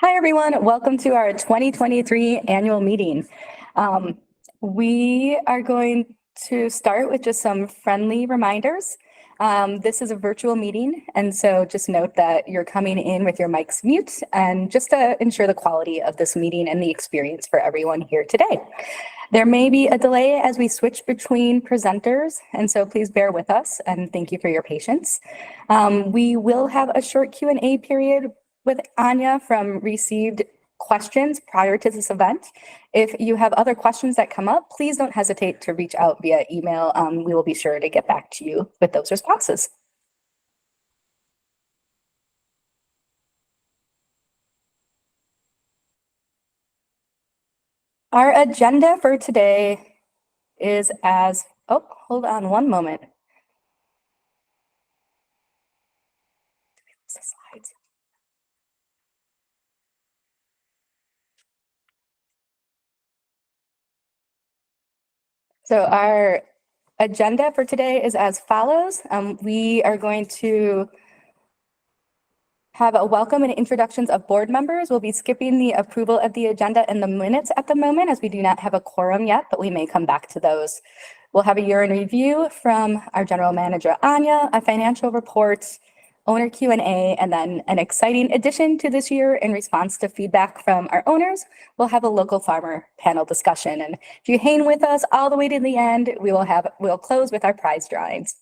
Hi, everyone. Welcome to our 2023 annual meeting. We are going to start with just some friendly reminders. This is a virtual meeting, and so just note that you're coming in with your mics mute and just to ensure the quality of this meeting and the experience for everyone here today. There may be a delay as we switch between presenters, and so please bear with us and thank you for your patience. We will have a short Q&A period with Anya from received questions prior to this event. If you have other questions that come up, please don't hesitate to reach out via email. We will be sure to get back to you with those responses. Our agenda for today is hold on one moment. Slides. So our agenda for today is as follows. We are going to have a welcome and introductions of board members. We'll be skipping the approval of the agenda and the minutes at the moment as we do not have a quorum yet, but we may come back to those. We'll have a year in review from our general manager, Anya, a financial report, owner Q&A, and then an exciting addition to this year in response to feedback from our owners. We'll have a local farmer panel discussion. And if you hang with us all the way to the end, we'll close with our prize drawings.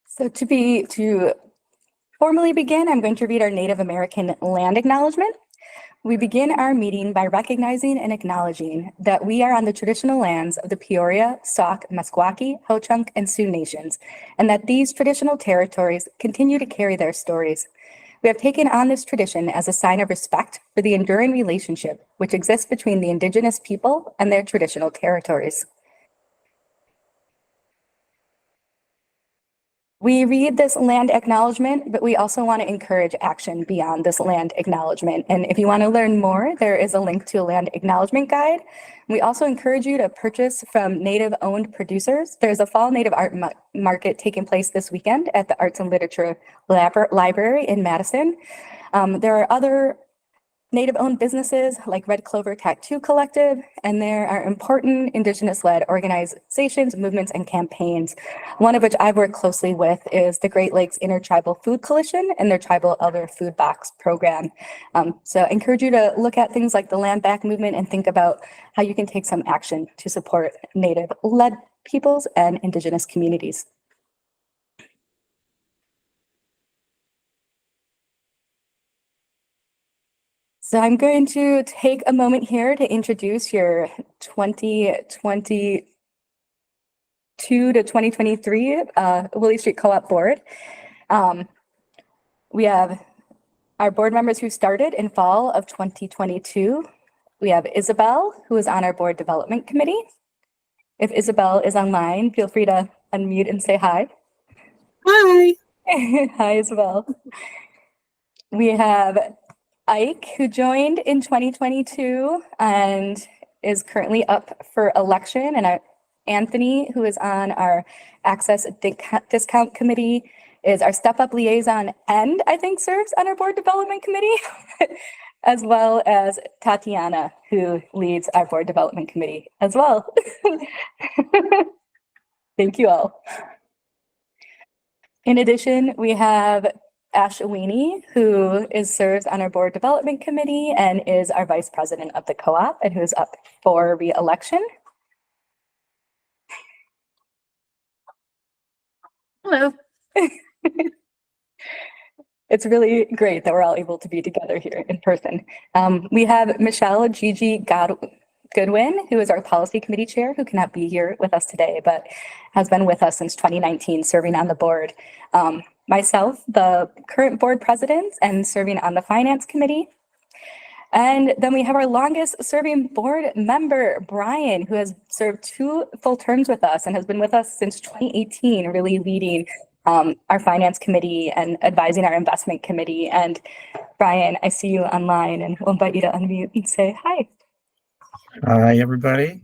So to formally begin, I'm going to read our Native American land acknowledgement. We begin our meeting by recognizing and acknowledging that we are on the traditional lands of the Peoria, Sauk, Meskwaki, Ho-Chunk, and Sioux nations, and that these traditional territories continue to carry their stories. We have taken on this tradition as a sign of respect for the enduring relationship which exists between the Indigenous people and their traditional territories. We read this land acknowledgement, but we also want to encourage action beyond this land acknowledgement. And if you want to learn more, there is a link to a land acknowledgement guide. We also encourage you to purchase from Native-owned producers. There's a fall Native art market taking place this weekend at the Arts and Literature Library in Madison. There are other Native-owned businesses like Red Clover Tattoo Collective, and there are important Indigenous-led organizations, movements, and campaigns. One of which I've worked closely with is the Great Lakes Intertribal Food Coalition and their Tribal Elder Food Box program. So I encourage you to look at things like the Land Back movement and think about how you can take some action to support Native-led peoples and Indigenous communities. So I'm going to take a moment here to introduce your 2022 to 2023 Willy Street Co-op board. We have our board members who started in fall of 2022. We have Isabel, who is on our board development committee. If Isabel is online, feel free to unmute and say hi. Hi. Hi, Isabel. We have Ike, who joined in 2022 and is currently up for election, and Anthony, who is on our Access Discount Committee, is our Step Up liaison and I think serves on our Board Development Committee, as well as Tatiana, who leads our Board Development Committee as well. Thank you all. In addition, we have Ash Awini, who serves on our Board Development Committee and is our Vice President of the Co-op and who is up for re-election. Hello. It's really great that we're all able to be together here in person. We have Michelle Gigi Goodwin, who is our Policy Committee Chair, who cannot be here with us today, but has been with us since 2019, serving on the board. Myself, the current board president, and serving on the Finance Committee. And then we have our longest serving board member, Brian, who has served 2 full terms with us and has been with us since 2018, really leading our Finance Committee and advising our Investment Committee. And Brian, I see you online and we'll invite you to unmute and say hi. Hi, everybody.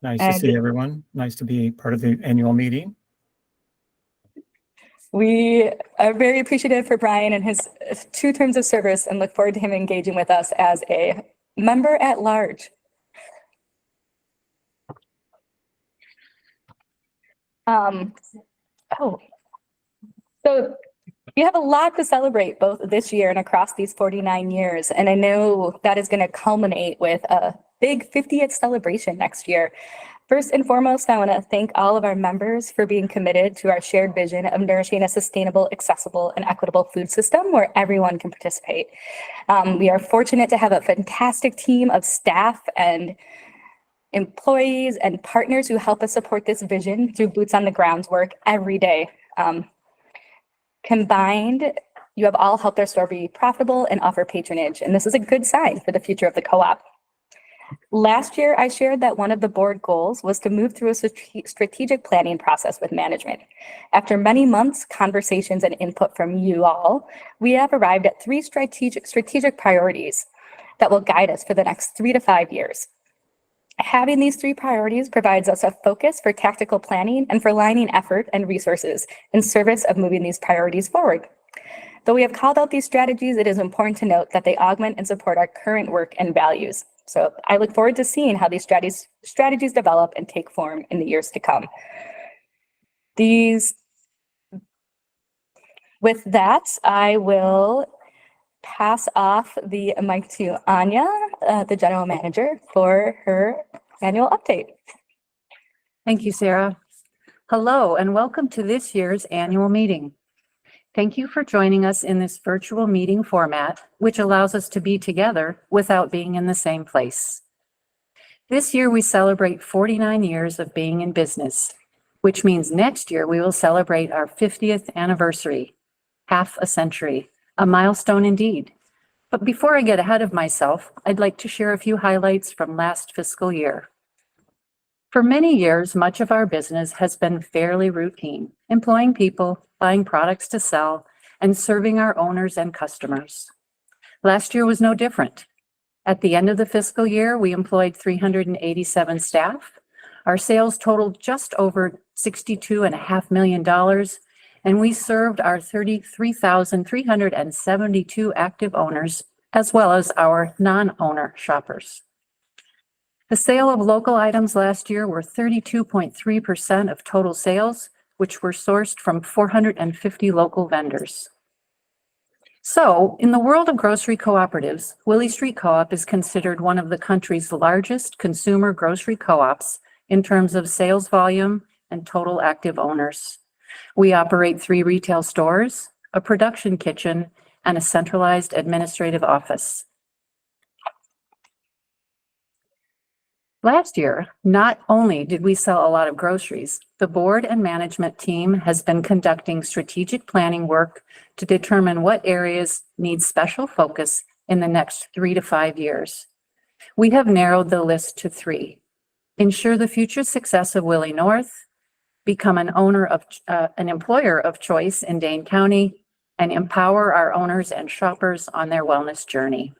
Nice to see everyone. Nice to be part of the annual meeting. We are very appreciative for Brian and his 2 terms of service and look forward to him engaging with us as a member at large. So you have a lot to celebrate both this year and across these 49 years. And I know that is going to culminate with a big 50th celebration next year. First and foremost, I want to thank all of our members for being committed to our shared vision of nourishing a sustainable, accessible, and equitable food system where everyone can participate. We are fortunate to have a fantastic team of staff and employees and partners who help us support this vision through boots on the ground work every day. Combined, you have all helped our store be profitable and offer patronage, and this is a good sign for the future of the co-op. Last year, I shared that one of the board goals was to move through a strategic planning process with management. After many months, conversations, and input from you all, we have arrived at 3 strategic priorities that will guide us for the next 3 to 5 years. Having these 3 priorities provides us a focus for tactical planning and for aligning effort and resources in service of moving these priorities forward. Though we have called out these strategies, it is important to note that they augment and support our current work and values. So I look forward to seeing how these strategies develop and take form in the years to come. With that, I will pass off the mic to Anya, the general manager, for her annual update. Thank you, Sarah. Hello, and welcome to this year's annual meeting. Thank you for joining us in this virtual meeting format, which allows us to be together without being in the same place. This year, we celebrate 49 years of being in business, which means next year we will celebrate our 50th anniversary, half a century, a milestone indeed. But before I get ahead of myself, I'd like to share a few highlights from last fiscal year. For many years, much of our business has been fairly routine, employing people, buying products to sell, and serving our owners and customers. Last year was no different. At the end of the fiscal year, we employed 387 staff. Our sales totaled just over $62.5 million, and we served our 33,372 active owners, as well as our non-owner shoppers. The sale of local items last year were 32.3% of total sales, which were sourced from 450 local vendors. So, in the world of grocery cooperatives, Willy Street Co-op is considered one of the country's largest consumer grocery co-ops in terms of sales volume and total active owners. We operate 3 retail stores, a production kitchen, and a centralized administrative office. Last year, not only did we sell a lot of groceries, the board and management team has been conducting strategic planning work to determine what areas need special focus in the next 3 to 5 years. We have narrowed the list to 3. Ensure the future success of Willy North, become an employer of choice in Dane County, and empower our owners and shoppers on their wellness journey.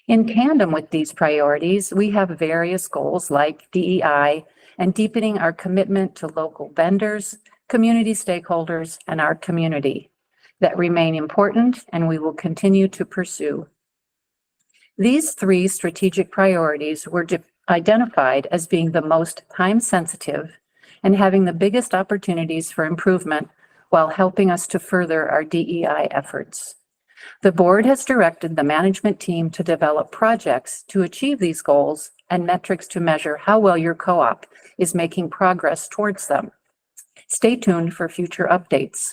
In tandem with these priorities, we have various goals like DEI and deepening our commitment to local vendors, community stakeholders, and our community that remain important and we will continue to pursue. These 3 strategic priorities were identified as being the most time-sensitive and having the biggest opportunities for improvement while helping us to further our DEI efforts. The board has directed the management team to develop projects to achieve these goals and metrics to measure how well your co-op is making progress towards them. Stay tuned for future updates.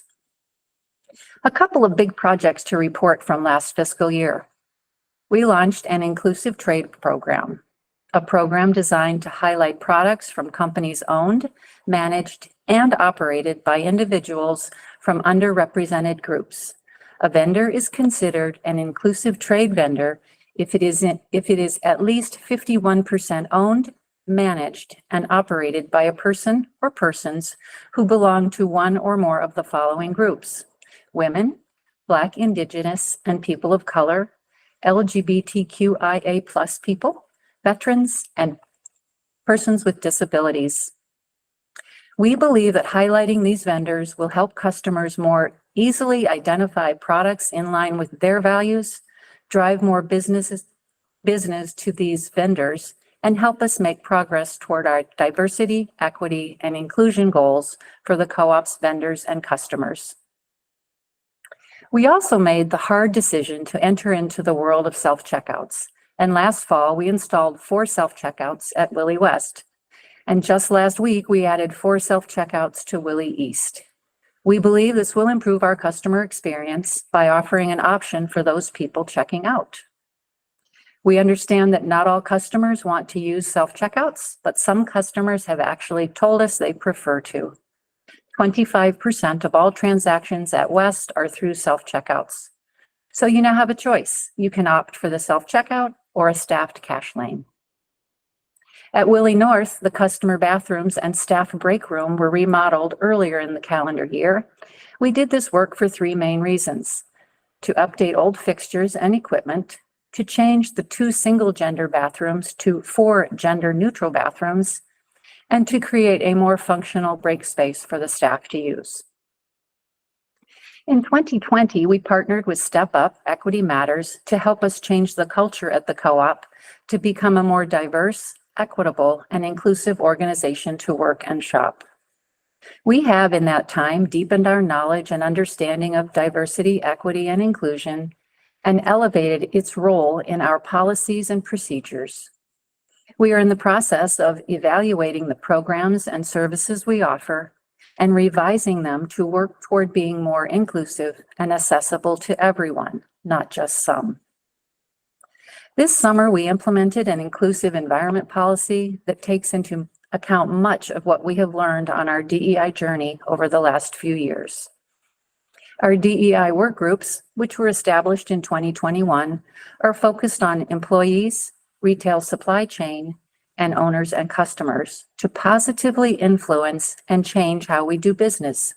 A couple of big projects to report from last fiscal year. We launched an inclusive trade program, a program designed to highlight products from companies owned, managed, and operated by individuals from underrepresented groups. A vendor is considered an inclusive trade vendor if it is at least 51% owned, managed, and operated by a person or persons who belong to one or more of the following groups: women, Black, Indigenous, and people of color, LGBTQIA+ people, veterans, and persons with disabilities. We believe that highlighting these vendors will help customers more easily identify products in line with their values, drive more business to these vendors, and help us make progress toward our diversity, equity, and inclusion goals for the co-op's vendors and customers. We also made the hard decision to enter into the world of self-checkouts, and last fall we installed 4 self-checkouts at Willy West. And just last week, we added 4 self-checkouts to Willy East. We believe this will improve our customer experience by offering an option for those people checking out. We understand that not all customers want to use self-checkouts, but some customers have actually told us they prefer to. 25% of all transactions at West are through self-checkouts. So you now have a choice. You can opt for the self-checkout or a staffed cash lane. At Willy North, the customer bathrooms and staff break room were remodeled earlier in the calendar year. We did this work for 3 main reasons: to update old fixtures and equipment, to change the 2 single-gender bathrooms to 4 gender-neutral bathrooms, and to create a more functional break space for the staff to use. In 2020, we partnered with Step Up Equity Matters to help us change the culture at the co-op to become a more diverse, equitable, and inclusive organization to work and shop. We have in that time deepened our knowledge and understanding of diversity, equity, and inclusion, and elevated its role in our policies and procedures. We are in the process of evaluating the programs and services we offer and revising them to work toward being more inclusive and accessible to everyone, not just some. This summer, we implemented an inclusive environment policy that takes into account much of what we have learned on our DEI journey over the last few years. Our DEI work groups, which were established in 2021, are focused on employees, retail supply chain, and owners and customers to positively influence and change how we do business,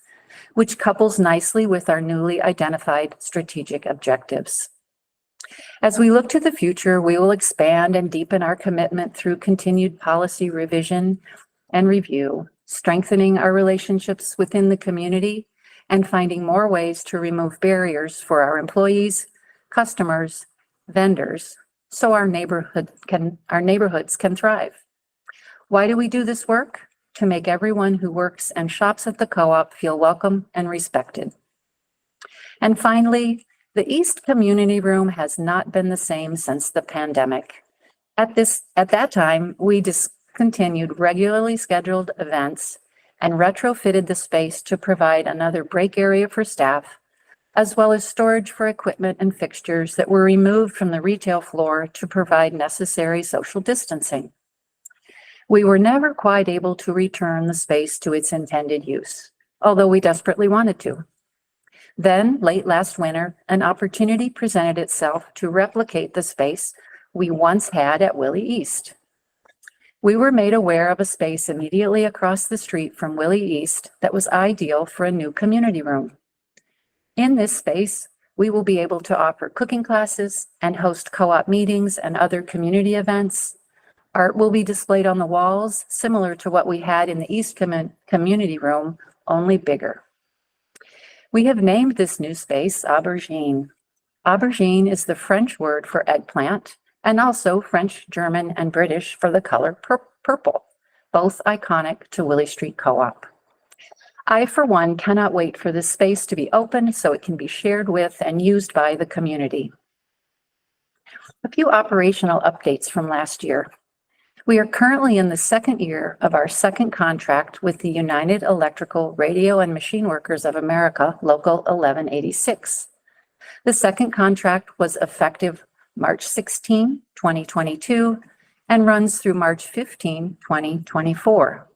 which couples nicely with our newly identified strategic objectives. As we look to the future, we will expand and deepen our commitment through continued policy revision and review, strengthening our relationships within the community, and finding more ways to remove barriers for our employees, customers, vendors, so our neighborhoods can thrive. Why do we do this work? To make everyone who works and shops at the co-op feel welcome and respected. And finally, the East Community Room has not been the same since the pandemic. At that time, we discontinued regularly scheduled events and retrofitted the space to provide another break area for staff, as well as storage for equipment and fixtures that were removed from the retail floor to provide necessary social distancing. We were never quite able to return the space to its intended use, although we desperately wanted to. Then, late last winter, an opportunity presented itself to replicate the space we once had at Willy East. We were made aware of a space immediately across the street from Willy East that was ideal for a new community room. In this space, we will be able to offer cooking classes and host co-op meetings and other community events. Art will be displayed on the walls, similar to what we had in the East Community Room, only bigger. We have named this new space Aubergine. Aubergine is the French word for eggplant, and also French, German, and British for the color purple, both iconic to Willy Street Co-op. I, for one, cannot wait for this space to be open so it can be shared with and used by the community. A few operational updates from last year. We are currently in the 2nd year of our 2nd contract with the United Electrical Radio and Machine Workers of America, Local 1186. The 2nd contract was effective March 16, 2022, and runs through March 15, 2024.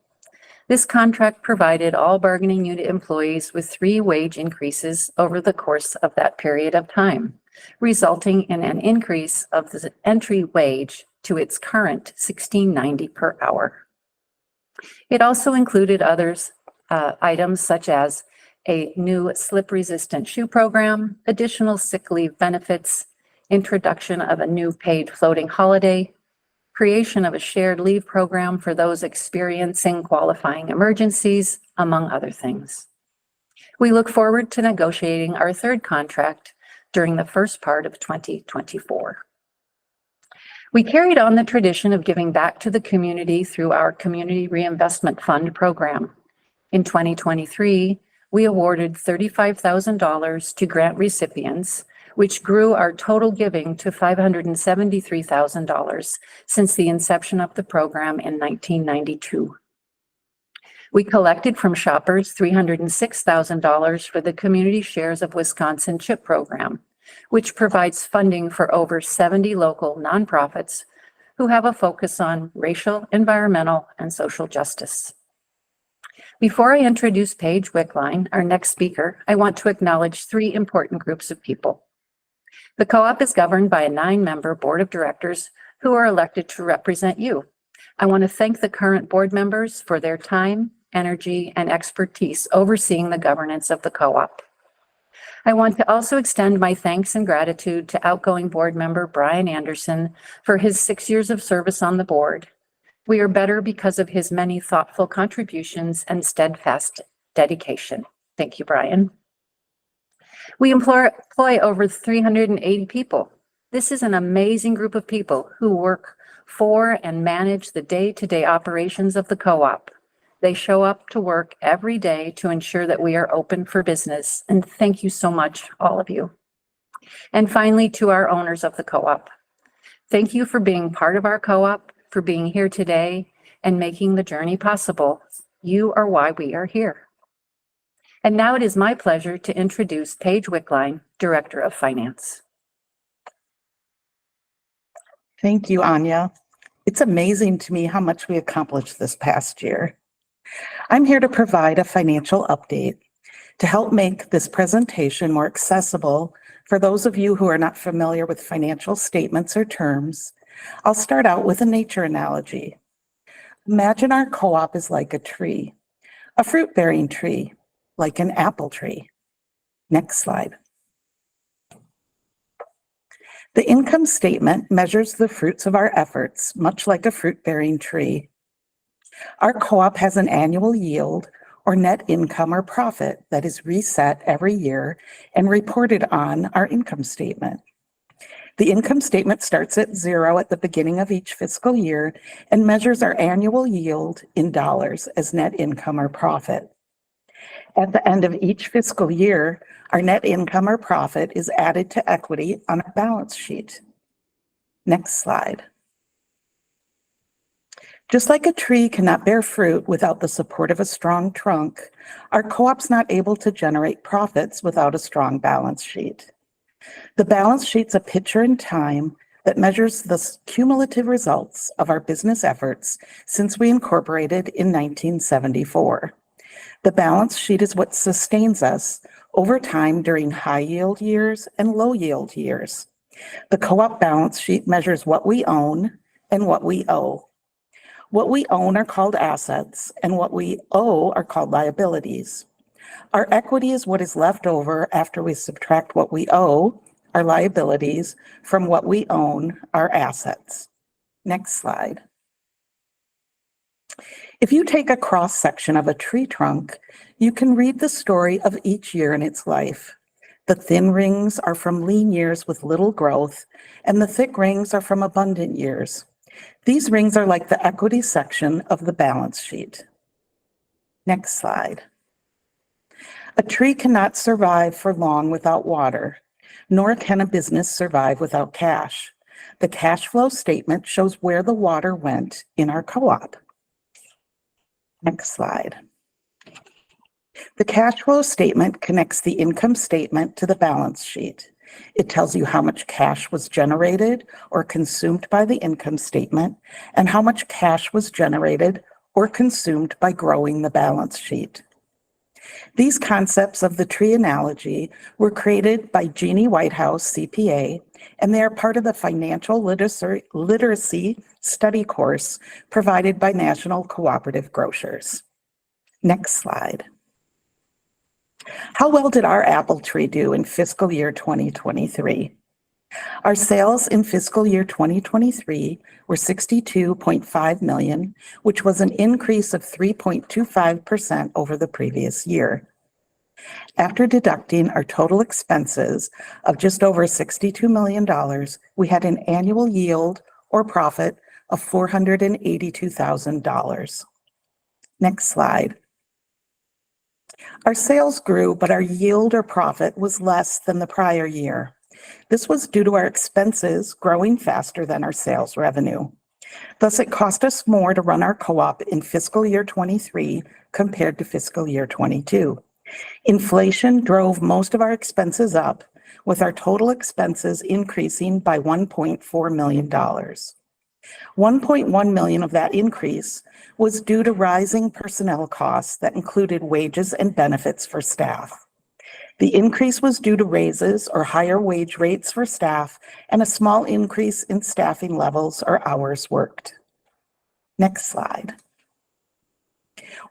This contract provided all bargaining unit employees with 3 wage increases over the course of that period of time, resulting in an increase of the entry wage to its current $16.90 per hour. It also included items such as a new slip-resistant shoe program, additional sick leave benefits, introduction of a new paid floating holiday, creation of a shared leave program for those experiencing qualifying emergencies, among other things. We look forward to negotiating our third contract during the first part of 2024. We carried on the tradition of giving back to the community through our Community Reinvestment Fund program. In 2023, we awarded $35,000 to grant recipients, which grew our total giving to $573,000 since the inception of the program in 1992. We collected from shoppers $306,000 for the Community Shares of Wisconsin CHIP program, which provides funding for over 70 local nonprofits who have a focus on racial, environmental, and social justice. Before I introduce Paige Wickline, our next speaker, I want to acknowledge three important groups of people. The co-op is governed by a 9-member board of directors who are elected to represent you. I want to thank the current board members for their time, energy, and expertise overseeing the governance of the co-op. I want to also extend my thanks and gratitude to outgoing board member Brian Anderson for his 6 years of service on the board. We are better because of his many thoughtful contributions and steadfast dedication. Thank you, Brian. We employ over 380 people. This is an amazing group of people who work for and manage the day-to-day operations of the co-op. They show up to work every day to ensure that we are open for business. And thank you so much, all of you. And finally, to our owners of the co-op. Thank you for being part of our co-op, for being here today, and making the journey possible. You are why we are here. And now it is my pleasure to introduce Paige Wickline, Director of Finance. Thank you, Anya. It's amazing to me how much we accomplished this past year. I'm here to provide a financial update to help make this presentation more accessible for those of you who are not familiar with financial statements or terms. I'll start out with a nature analogy. Imagine our co-op is like a tree, a fruit-bearing tree, like an apple tree. Next slide. The income statement measures the fruits of our efforts, much like a fruit-bearing tree. Our co-op has an annual yield or net income or profit that is reset every year and reported on our income statement. The income statement starts at 0 at the beginning of each fiscal year and measures our annual yield in dollars as net income or profit. At the end of each fiscal year, our net income or profit is added to equity on our balance sheet. Next slide. Just like a tree cannot bear fruit without the support of a strong trunk, our co-op's not able to generate profits without a strong balance sheet. The balance sheet's a picture in time that measures the cumulative results of our business efforts since we incorporated in 1974. The balance sheet is what sustains us over time during high yield years and low yield years. The co-op balance sheet measures what we own and what we owe. What we own are called assets, and what we owe are called liabilities. Our equity is what is left over after we subtract what we owe, our liabilities, from what we own, our assets. Next slide. If you take a cross-section of a tree trunk, you can read the story of each year in its life. The thin rings are from lean years with little growth, and the thick rings are from abundant years. These rings are like the equity section of the balance sheet. Next slide. A tree cannot survive for long without water, nor can a business survive without cash. The cash flow statement shows where the water went in our co-op. Next slide. The cash flow statement connects the income statement to the balance sheet. It tells you how much cash was generated or consumed by the income statement and how much cash was generated or consumed by growing the balance sheet. These concepts of the tree analogy were created by Jeannie Whitehouse, CPA, and they are part of the financial literacy study course provided by National Cooperative Grocers. Next slide. How well did our apple tree do in fiscal year 2023? Our sales in fiscal year 2023 were $62.5 million, which was an increase of 3.25% over the previous year. After deducting our total expenses of just over $62 million, we had an annual yield or profit of $482,000. Next slide. Our sales grew, but our yield or profit was less than the prior year. This was due to our expenses growing faster than our sales revenue. Thus, it cost us more to run our co-op in fiscal year 23 compared to fiscal year 22. Inflation drove most of our expenses up, with our total expenses increasing by $1.4 million. $1.1 million of that increase was due to rising personnel costs that included wages and benefits for staff. The increase was due to raises or higher wage rates for staff and a small increase in staffing levels or hours worked. Next slide.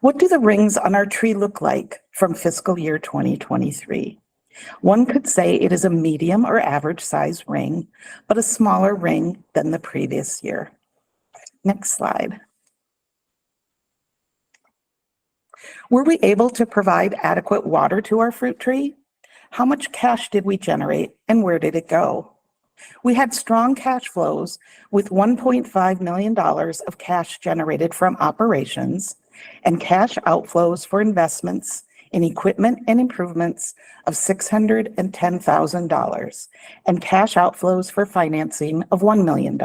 What do the rings on our tree look like from fiscal year 2023? One could say it is a medium or average size ring, but a smaller ring than the previous year. Next slide. Were we able to provide adequate water to our fruit tree? How much cash did we generate and where did it go? We had strong cash flows with $1.5 million of cash generated from operations and cash outflows for investments in equipment and improvements of $610,000 and cash outflows for financing of $1 million.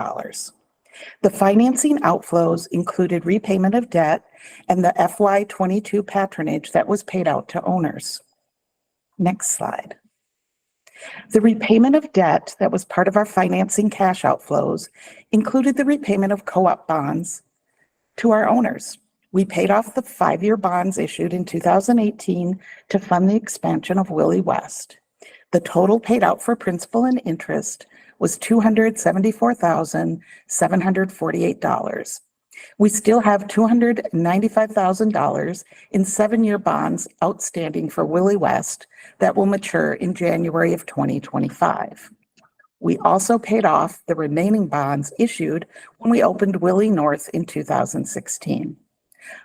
The financing outflows included repayment of debt and the FY22 patronage that was paid out to owners. Next slide. The repayment of debt that was part of our financing cash outflows included the repayment of co-op bonds to our owners. We paid off the 5-year bonds issued in 2018 to fund the expansion of Willy West. The total paid out for principal and interest was $274,748. We still have $295,000 in 7-year bonds outstanding for Willy West that will mature in January of 2025. We also paid off the remaining bonds issued when we opened Willy North in 2016.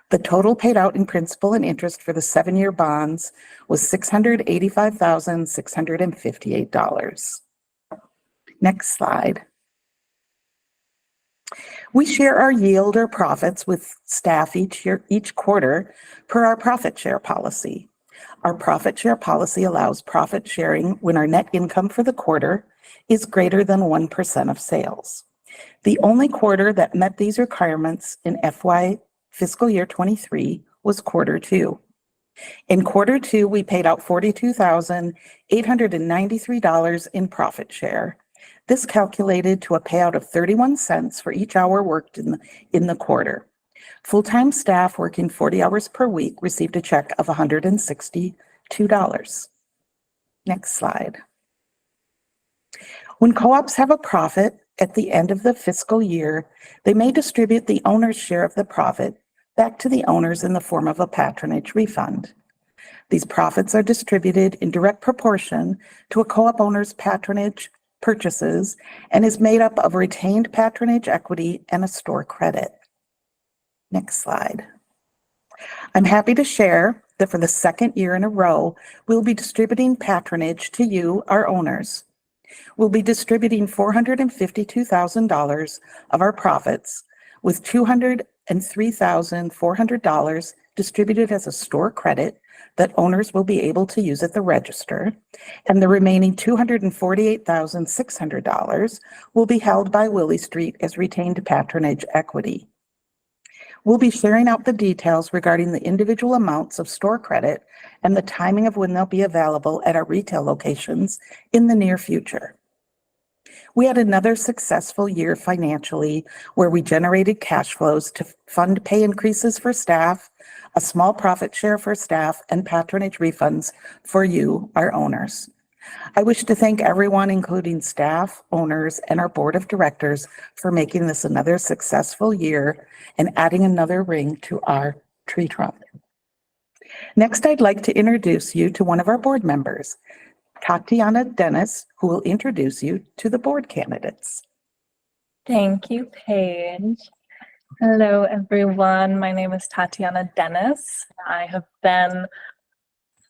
The total paid out in principal and interest for the 7-year bonds was $685,658. Next slide. We share our yield or profits with staff each quarter per our profit share policy. Our profit share policy allows profit sharing when our net income for the quarter is greater than 1% of sales. The only quarter that met these requirements in fiscal year 23 was quarter 2. In quarter 2, we paid out $42,893 in profit share. This calculated to a payout of 31 cents for each hour worked in the quarter. Full-time staff working 40 hours per week received a check of $162. Next slide. When co-ops have a profit at the end of the fiscal year, they may distribute the owner's share of the profit back to the owners in the form of a patronage refund. These profits are distributed in direct proportion to a co-op owner's patronage purchases and is made up of retained patronage equity and a store credit. Next slide. I'm happy to share that for the second year in a row, we'll be distributing patronage to you, our owners. We'll be distributing $452,000 of our profits, with $203,400 distributed as a store credit that owners will be able to use at the register, and the remaining $248,600 will be held by Willy Street as retained patronage equity. We'll be sharing out the details regarding the individual amounts of store credit and the timing of when they'll be available at our retail locations in the near future. We had another successful year financially where we generated cash flows to fund pay increases for staff, a small profit share for staff, and patronage refunds for you, our owners. I wish to thank everyone, including staff, owners, and our board of directors, for making this another successful year and adding another ring to our tree trunk. Next, I'd like to introduce you to one of our board members. Tatiana Dennis, who will introduce you to the board candidates. Thank you, Paige. Hello, everyone. My name is Tatiana Dennis. I have been on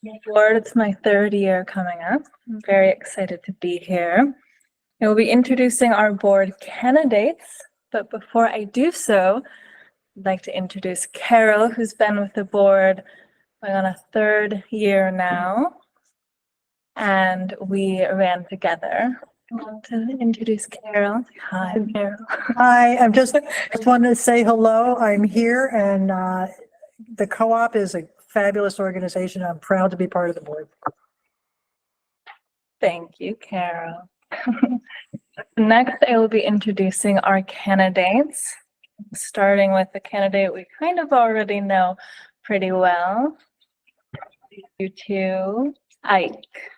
the board. It's my third year coming up. I'm very excited to be here. I will be introducing our board candidates, but before I do so, I'd like to introduce Carol, who's been with the board going on a third year now, and we ran together. I want to introduce Carol. Hi, Carol. Hi, I'm just wanted to say hello. I'm here and the co-op is a fabulous organization. I'm proud to be part of the board. Thank you, Carol. Next, I will be introducing our candidates, starting with the candidate we kind of already know pretty well. You two, Ike.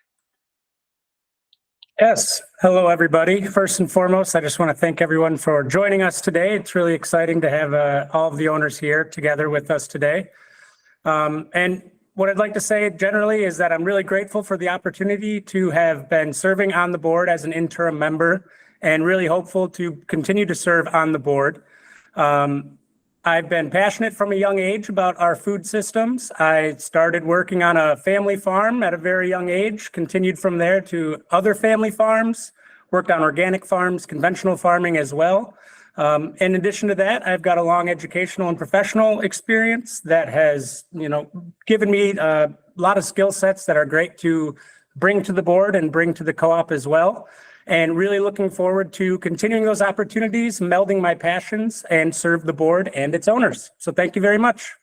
Yes. Hello, everybody. First and foremost, I just want to thank everyone for joining us today. It's really exciting to have all of the owners here together with us today. And what I'd like to say generally is that I'm really grateful for the opportunity to have been serving on the board as an interim member and really hopeful to continue to serve on the board. I've been passionate from a young age about our food systems. I started working on a family farm at a very young age, continued from there to other family farms, worked on organic farms, conventional farming as well. In addition to that, I've got a long educational and professional experience that has, given me a lot of skill sets that are great to bring to the board and bring to the co-op as well. And really looking forward to continuing those opportunities, melding my passions, and serve the board and its owners. So thank you very much.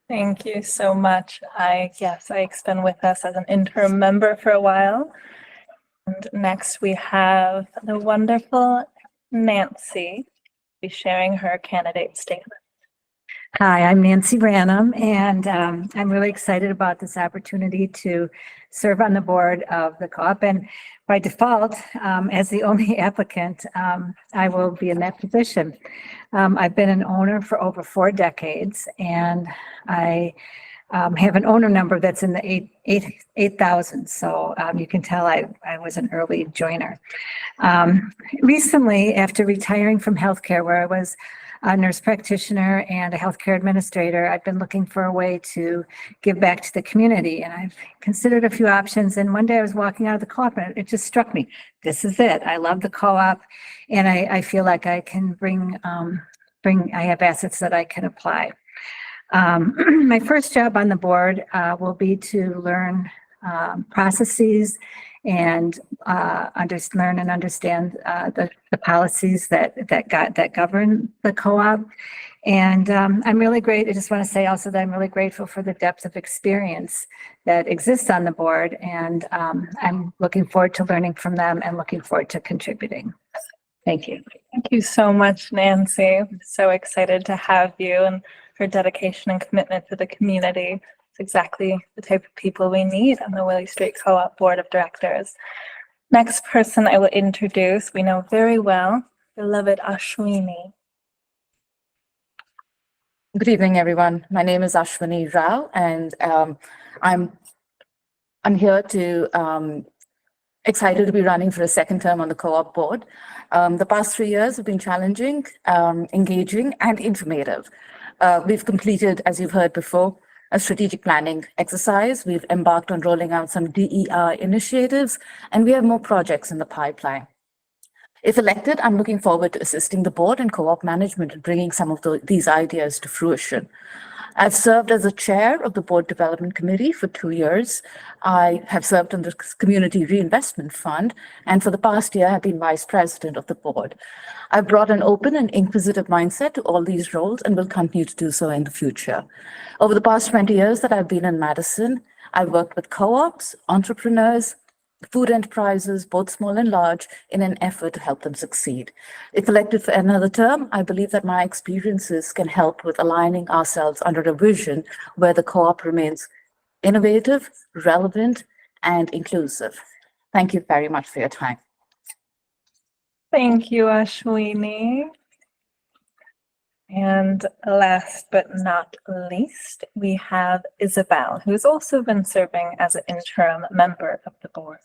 Thank you so much. Ike's been with us as an interim member for a while. And next we have the wonderful Nancy be sharing her candidate statement. Hi, I'm Nancy Branham, and I'm really excited about this opportunity to serve on the board of the co-op. And by default, as the only applicant, I will be in that position. I've been an owner for over 4 decades, and I have an owner number that's in the 8,000. So you can tell I was an early joiner. Recently, after retiring from healthcare, where I was a nurse practitioner and a healthcare administrator, I've been looking for a way to give back to the community. And I've considered a few options. And one day I was walking out of the co-op and it just struck me. This is it. I love the co-op. And I feel like I can I have assets that I can apply. My first job on the board will be to learn processes and learn and understand the policies that govern the co-op. And I'm really great. I just want to say also that I'm really grateful for the depth of experience that exists on the board. And I'm looking forward to learning from them and looking forward to contributing. Thank you. Thank you so much, Nancy. I'm so excited to have you and her dedication and commitment to the community. It's exactly the type of people we need on the Willy Street Co-op Board of Directors. Next person I will introduce, we know very well, beloved Ashwini. Good evening, everyone. My name is Ashwini Rao, and I'm here to excited to be running for a second term on the co-op board. The past 3 years have been challenging, engaging, and informative. We've completed, as you've heard before, a strategic planning exercise. We've embarked on rolling out some DEI initiatives, and we have more projects in the pipeline. If elected, I'm looking forward to assisting the board and co-op management in bringing some of these ideas to fruition. I've served as the chair of the Board Development Committee for 2 years. I have served on the Community Reinvestment Fund, and for the past year, I've been vice president of the board. I've brought an open and inquisitive mindset to all these roles and will continue to do so in the future. Over the past 20 years that I've been in Madison, I've worked with co-ops, entrepreneurs, food enterprises, both small and large, in an effort to help them succeed. If elected for another term, I believe that my experiences can help with aligning ourselves under a vision where the co-op remains innovative, relevant, and inclusive. Thank you very much for your time. Thank you, Ashwini. And last but not least, we have Isabel, who's also been serving as an interim member of the board.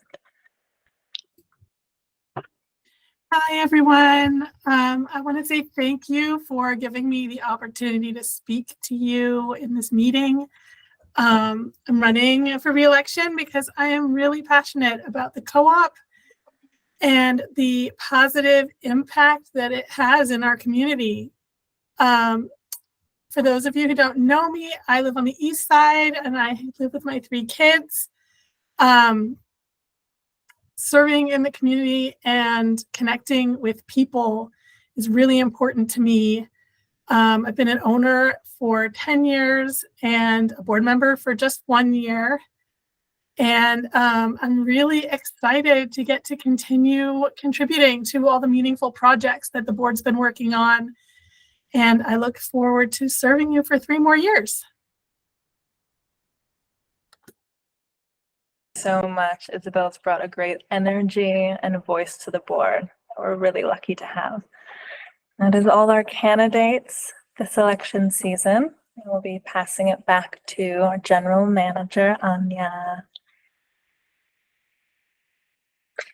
Hi, everyone. I want to say thank you for giving me the opportunity to speak to you in this meeting. I'm running for re-election because I am really passionate about the co-op and the positive impact that it has in our community. For those of you who don't know me, I live on the east side and I live with my 3 kids. Serving in the community and connecting with people is really important to me. I've been an owner for 10 years and a board member for just 1 year. And I'm really excited to get to continue contributing to all the meaningful projects that the board's been working on. And I look forward to serving you for 3 more years. So much. Isabel's brought a great energy and a voice to the board that we're really lucky to have. That is all our candidates this election season. And we'll be passing it back to our general manager, Anya.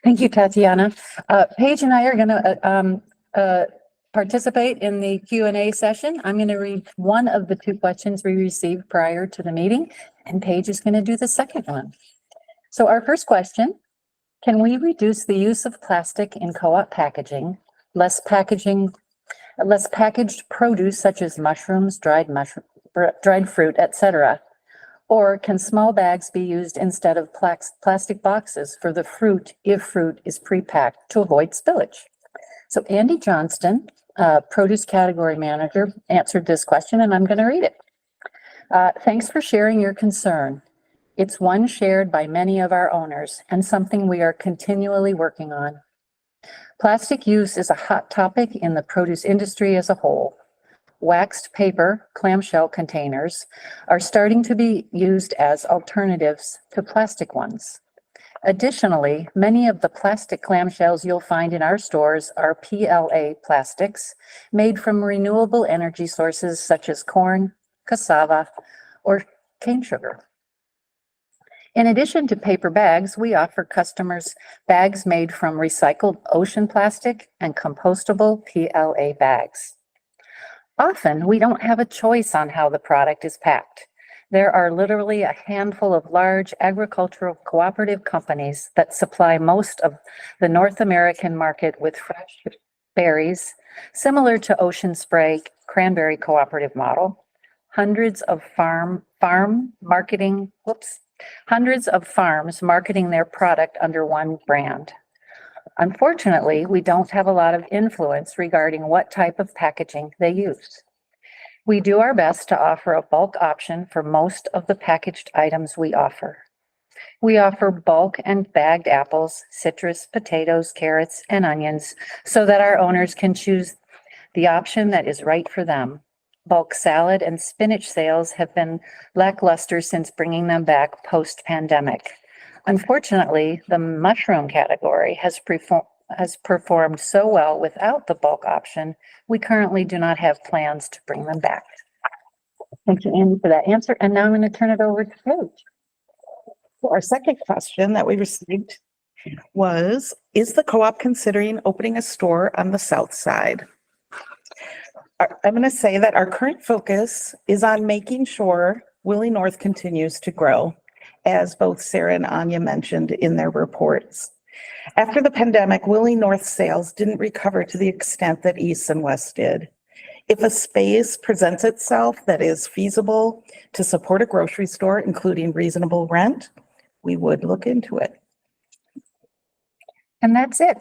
Thank you, Tatiana. Paige and I are going to participate in the Q&A session. I'm going to read one of the 2 questions we received prior to the meeting, and Paige is going to do the second one. So our first question, can we reduce the use of plastic in co-op packaging, less packaged produce such as mushrooms, dried fruit, etc.? Or can small bags be used instead of plastic boxes for the fruit if fruit is pre-packed to avoid spillage? So Andy Johnston, produce category manager, answered this question, and I'm going to read it. Thanks for sharing your concern. It's one shared by many of our owners and something we are continually working on. Plastic use is a hot topic in the produce industry as a whole. Waxed paper, clamshell containers are starting to be used as alternatives to plastic ones. Additionally, many of the plastic clamshells you'll find in our stores are PLA plastics made from renewable energy sources such as corn, cassava, or cane sugar. In addition to paper bags, we offer customers bags made from recycled ocean plastic and compostable PLA bags. Often, we don't have a choice on how the product is packed. There are literally a handful of large agricultural cooperative companies that supply most of the North American market with fresh berries, similar to Ocean Spray Cranberry Cooperative model. Hundreds of farms marketing their product under one brand. Unfortunately, we don't have a lot of influence regarding what type of packaging they use. We do our best to offer a bulk option for most of the packaged items we offer. We offer bulk and bagged apples, citrus, potatoes, carrots, and onions so that our owners can choose the option that is right for them. Bulk salad and spinach sales have been lackluster since bringing them back post-pandemic. Unfortunately, the mushroom category has performed so well without the bulk option, we currently do not have plans to bring them back. Thank you, Andy, for that answer. And now I'm going to turn it over to Paige. So our second question that we received was, is the co-op considering opening a store on the south side? I'm going to say that our current focus is on making sure Willy North continues to grow, as both Sarah and Anya mentioned in their reports. After the pandemic, Willy North sales didn't recover to the extent that East and West did. If a space presents itself that is feasible to support a grocery store, including reasonable rent, we would look into it. And that's it.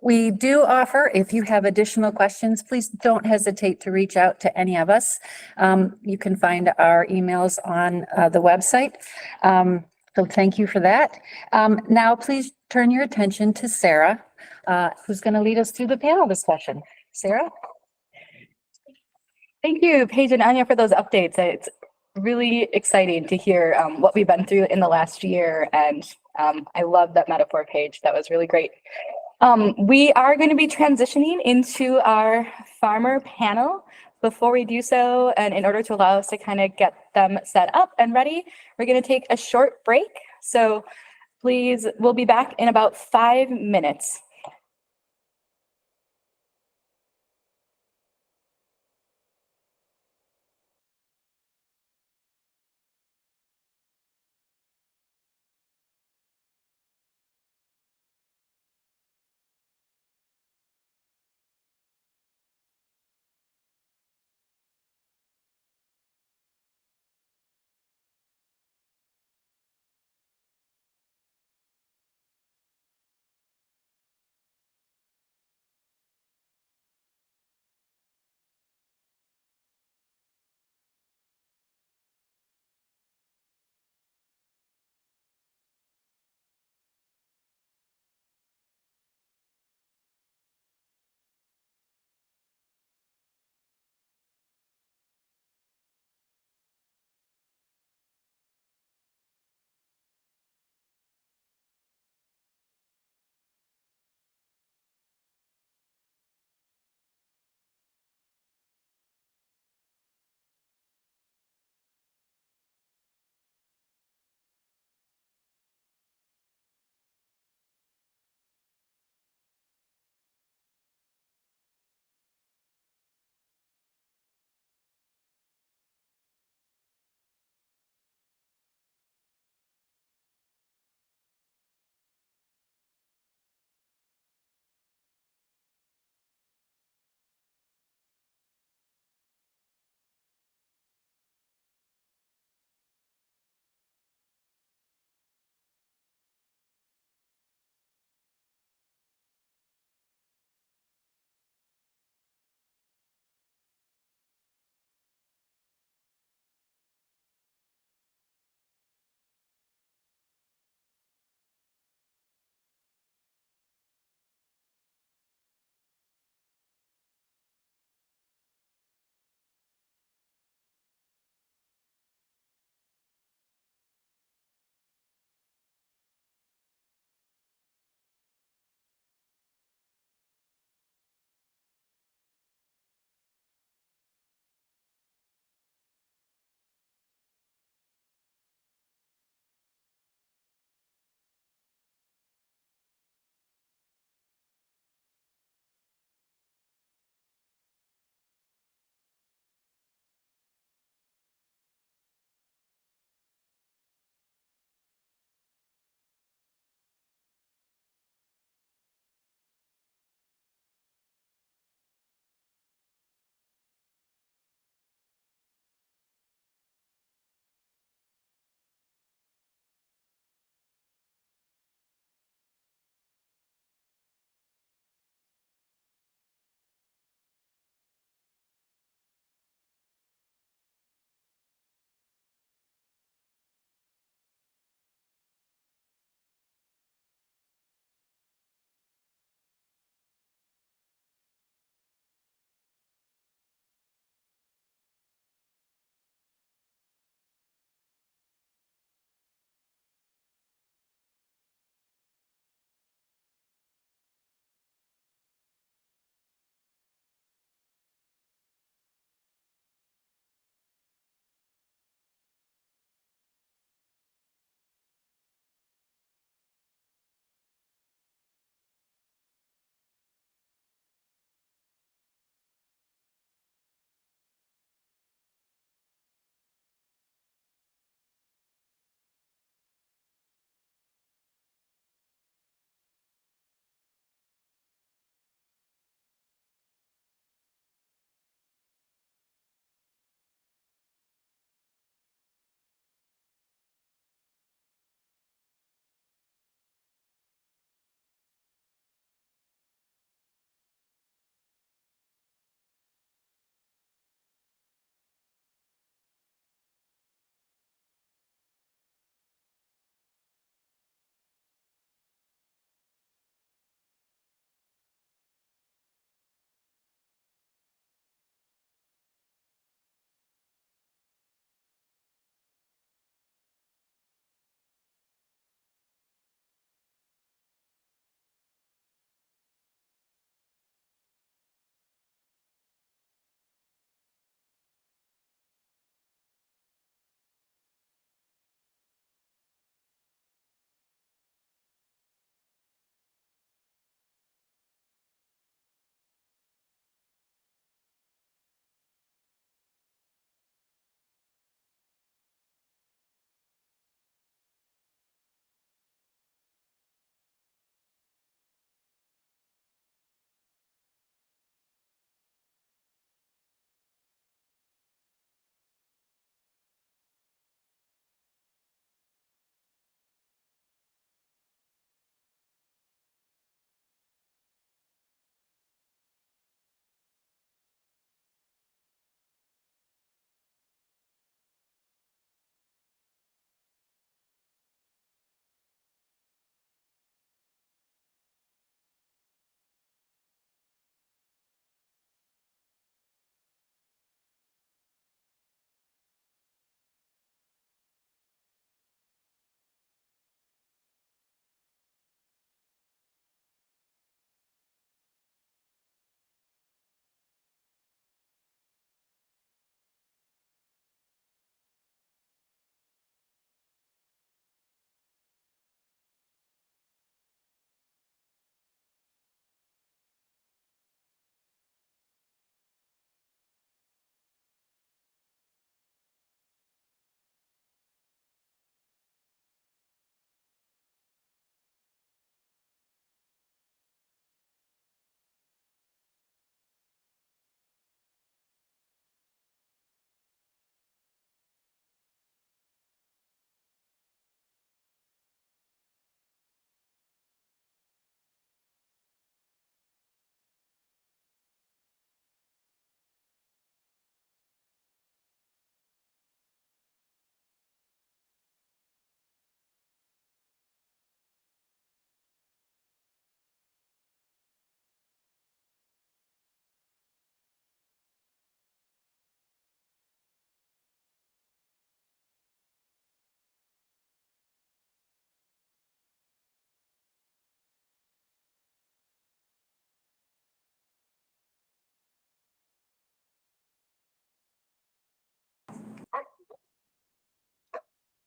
We do offer, if you have additional questions, please don't hesitate to reach out to any of us. You can find our emails on the website. So thank you for that. Now, please turn your attention to Sarah, who's going to lead us through the panel discussion. Sarah? Thank you, Paige and Anya, for those updates. It's really exciting to hear what we've been through in the last year. And I love that metaphor, Paige. That was really great. We are going to be transitioning into our farmer panel. Before we do so, and in order to allow us to kind of get them set up and ready, we're going to take a short break. So please, we'll be back in about 5 minutes.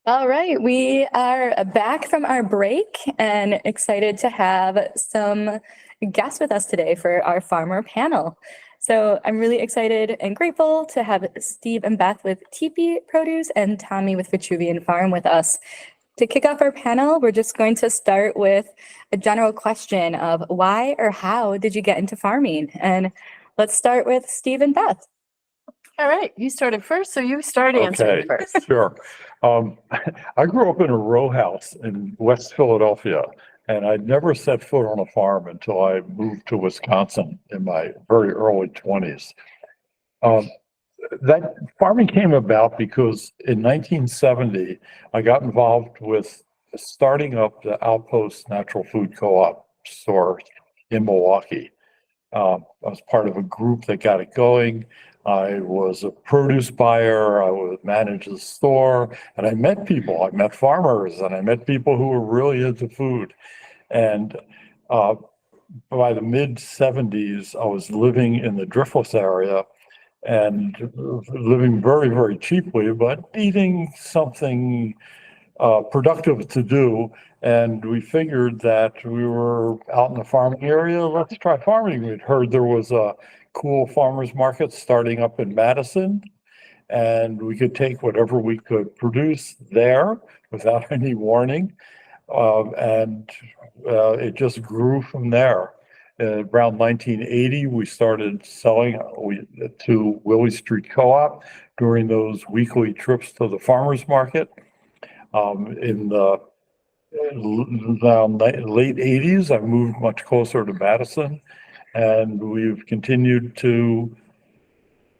All right, we are back from our break and excited to have some guests with us today for our farmer panel. So I'm really excited and grateful to have Steve and Beth with TP Produce and Tommy with Vitruvian Farm with us. To kick off our panel, we're just going to start with a general question of why or how did you get into farming? And let's start with Steve and Beth. All right, you started first, so you start answering Okay, first. sure. I grew up in a row house in West Philadelphia, and I'd never set foot on a farm until I moved to Wisconsin in my very early 20s. That farming came about because in 1970, I got involved with starting up the Outpost Natural Food Co-op store in Milwaukee. I was part of a group that got it going. I was a produce buyer. I would manage the store, and I met people. I met farmers, and I met people who were really into food. And by the mid 70s, I was living in the Driftless area and living very, very cheaply, but needing something productive to do. And we figured that we were out in the farming area. Let's try farming. We'd heard there was a cool farmers market starting up in Madison, and we could take whatever we could produce there without any warning. And it just grew from there. Around 1980, we started selling to Willy Street Co-op during those weekly trips to the farmers market. In the late 80s, I moved much closer to Madison, and we've continued to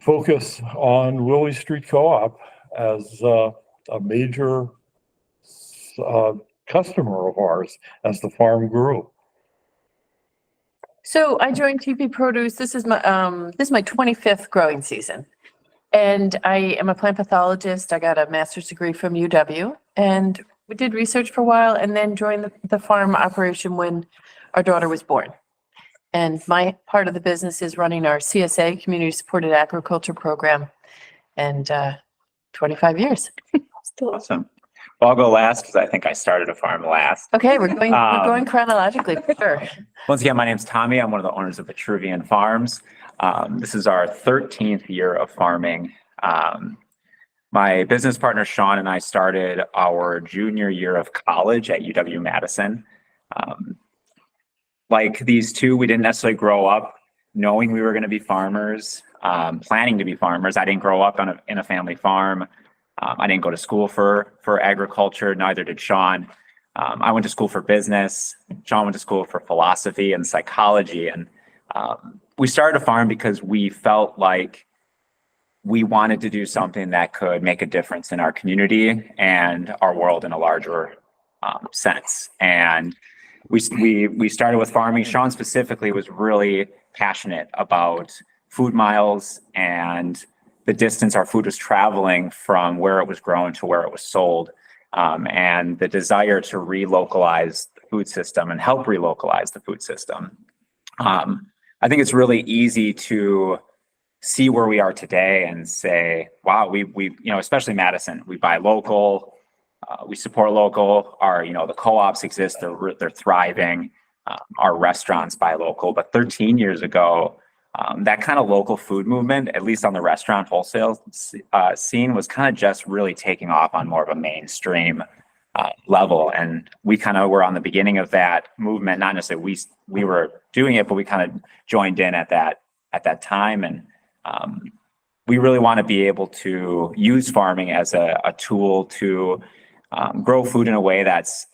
focus on Willy Street Co-op as a major customer of ours as the farm grew. So I joined TP Produce. This is my 25th growing season. And I am a plant pathologist. I got a master's degree from UW, and we did research for a while and then joined the farm operation when our daughter was born. And my part of the business is running our CSA, Community Supported Agriculture Program, and 25 years. Awesome. Well, I'll go last because I think I started a farm last. Okay, we're going chronologically for sure. Once again, my name's Tommy. I'm one of the owners of Vitruvian Farms. This is our 13th year of farming. My business partner, Sean, and I started our junior year of college at UW-Madison. Like these two, we didn't necessarily grow up knowing we were going to be farmers, planning to be farmers. I didn't grow up in a family farm. I didn't go to school for agriculture, neither did Sean. I went to school for business. Sean went to school for philosophy and psychology. And we started a farm because we felt like we wanted to do something that could make a difference in our community and our world in a larger sense. And we started with farming. Sean specifically was really passionate about food miles and the distance our food was traveling from where it was grown to where it was sold, and the desire to relocalize the food system and help relocalize the food system. I think it's really easy to see where we are today and say, wow, we especially Madison, we buy local, we support local, the co-ops exist, they're thriving, our restaurants buy local. But 13 years ago, that kind of local food movement, at least on the restaurant wholesale scene, was kind of just really taking off on more of a mainstream level. And we kind of were on the beginning of that movement. Not necessarily we were doing it, but we kind of joined in at that time. And we really want to be able to use farming as a tool to grow food in a way that's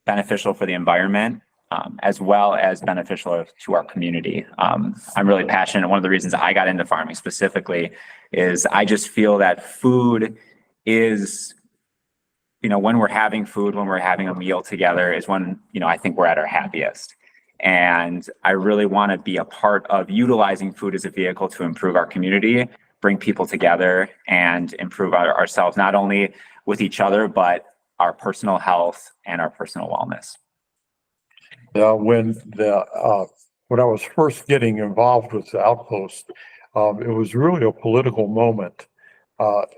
beneficial for the environment, as well as beneficial to our community. I'm really passionate. One of the reasons I got into farming specifically is I just feel that food is, when we're having food, when we're having a meal together is when, I think we're at our happiest. And I really want to be a part of utilizing food as a vehicle to improve our community, bring people together, and improve ourselves, not only with each other, but our personal health and our personal wellness. When I was first getting involved with the Outpost, it was really a political moment.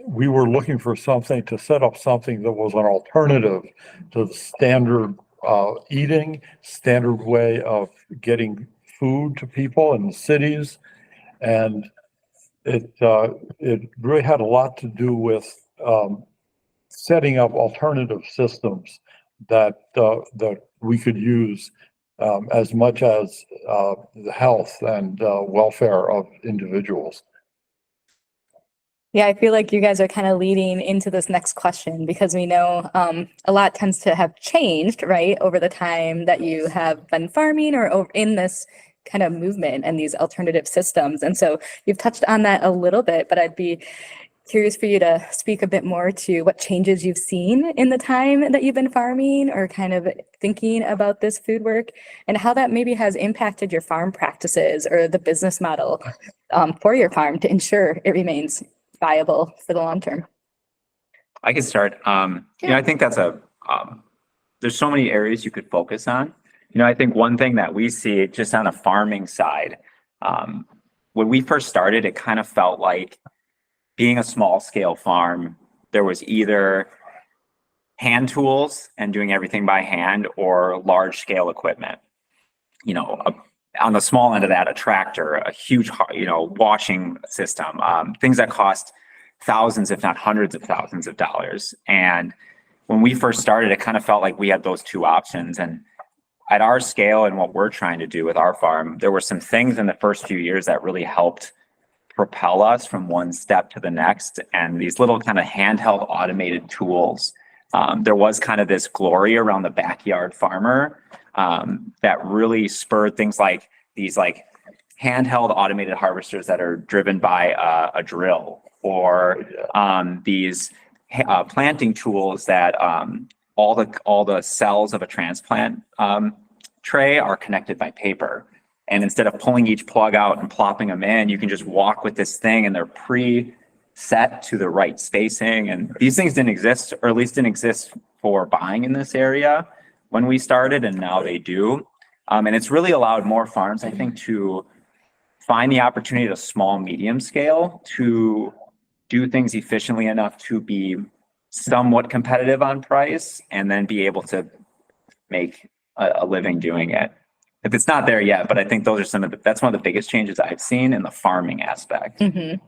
we were looking for something to set up something that was an alternative to the standard eating, standard way of getting food to people in the cities. And it really had a lot to do with setting up alternative systems that we could use as much as the health and welfare of individuals. Yeah, I feel like you guys are kind of leading into this next question because we know a lot tends to have changed, right, over the time that you have been farming or in this kind of movement and these alternative systems. And so you've touched on that a little bit, but I'd be curious for you to speak a bit more to what changes you've seen in the time that you've been farming or kind of thinking about this food work and how that maybe has impacted your farm practices or the business model for your farm to ensure it remains viable for the long term. I can start. I think that's there's so many areas you could focus on. I think one thing that we see just on a farming side, when we first started, it kind of felt like being a small scale farm, there was either hand tools and doing everything by hand or large scale equipment. On the small end of that, a tractor, a huge, washing system, things that cost thousands, if not hundreds of thousands of dollars. And when we first started, it kind of felt like we had those two options. And at our scale and what we're trying to do with our farm, there were some things in the first few years that really helped propel us from one step to the next. And these little kind of handheld automated tools, there was kind of this glory around the backyard farmer that really spurred things like these handheld automated harvesters that are driven by a drill or these planting tools that all the cells of a transplant tray are connected by paper. And instead of pulling each plug out and plopping them in, you can just walk with this thing and they're pre-set to the right spacing. And these things didn't exist, or at least didn't exist for buying in this area when we started, and now they do. And it's really allowed more farms, I think, to find the opportunity at a small, medium scale to do things efficiently enough to be somewhat competitive on price and then be able to make a living doing it. If it's not there yet, but I think those are that's one of the biggest changes I've seen in the farming aspect. Mm-hmm.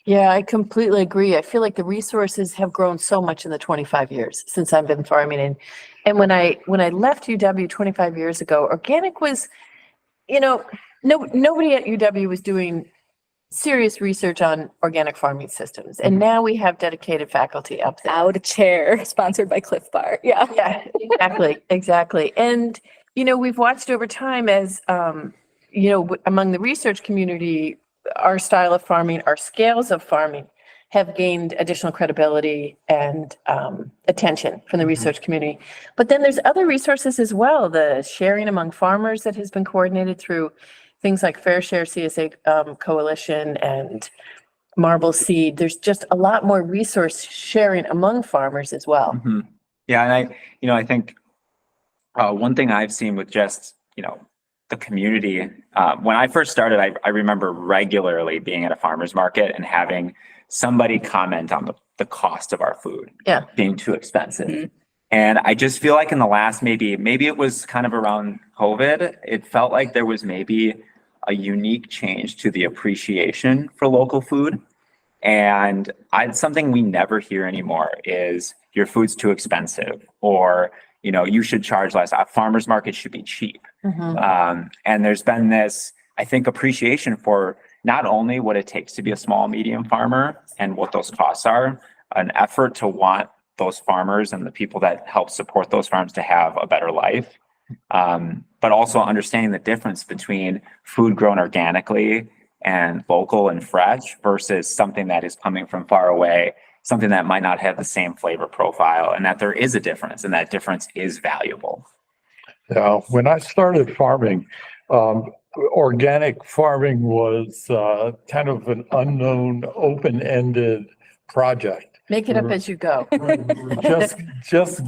Yeah, I completely agree. I feel like the resources have grown so much in the 25 years since I've been farming. And when I left UW 25 years ago, organic was, nobody at UW was doing serious research on organic farming systems. And now we have dedicated faculty up there. Out a chair, sponsored by Cliff Bar. Yeah. Yeah, exactly. And, we've watched over time as, among the research community, our style of farming, our scales of farming have gained additional credibility and attention from the research community. But then there's other resources as well, the sharing among farmers that has been coordinated through things like Fair Share CSA Coalition and Marble Seed. There's just a lot more resource sharing among farmers as well. Mm-hmm. Yeah, and I think one thing I've seen with just, the community, when I first started, I remember regularly being at a farmer's market and having somebody comment on the cost of our food being too expensive. Mm-hmm. And I just feel like in the last, maybe it was kind of around COVID, it felt like there was maybe a unique change to the appreciation for local food. And something we never hear anymore is your food's too expensive, or, you should charge less. A farmer's market should be cheap. Mm-hmm. And there's been this, I think, appreciation for not only what it takes to be a small, medium farmer and what those costs are, an effort to want those farmers and the people that help support those farms to have a better life. But also understanding the difference between food grown organically and local and fresh versus something that is coming from far away, something that might not have the same flavor profile, and that there is a difference, and that difference is valuable. Yeah, when I started farming, organic farming was kind of an unknown, open-ended project. Make it up as you go. Just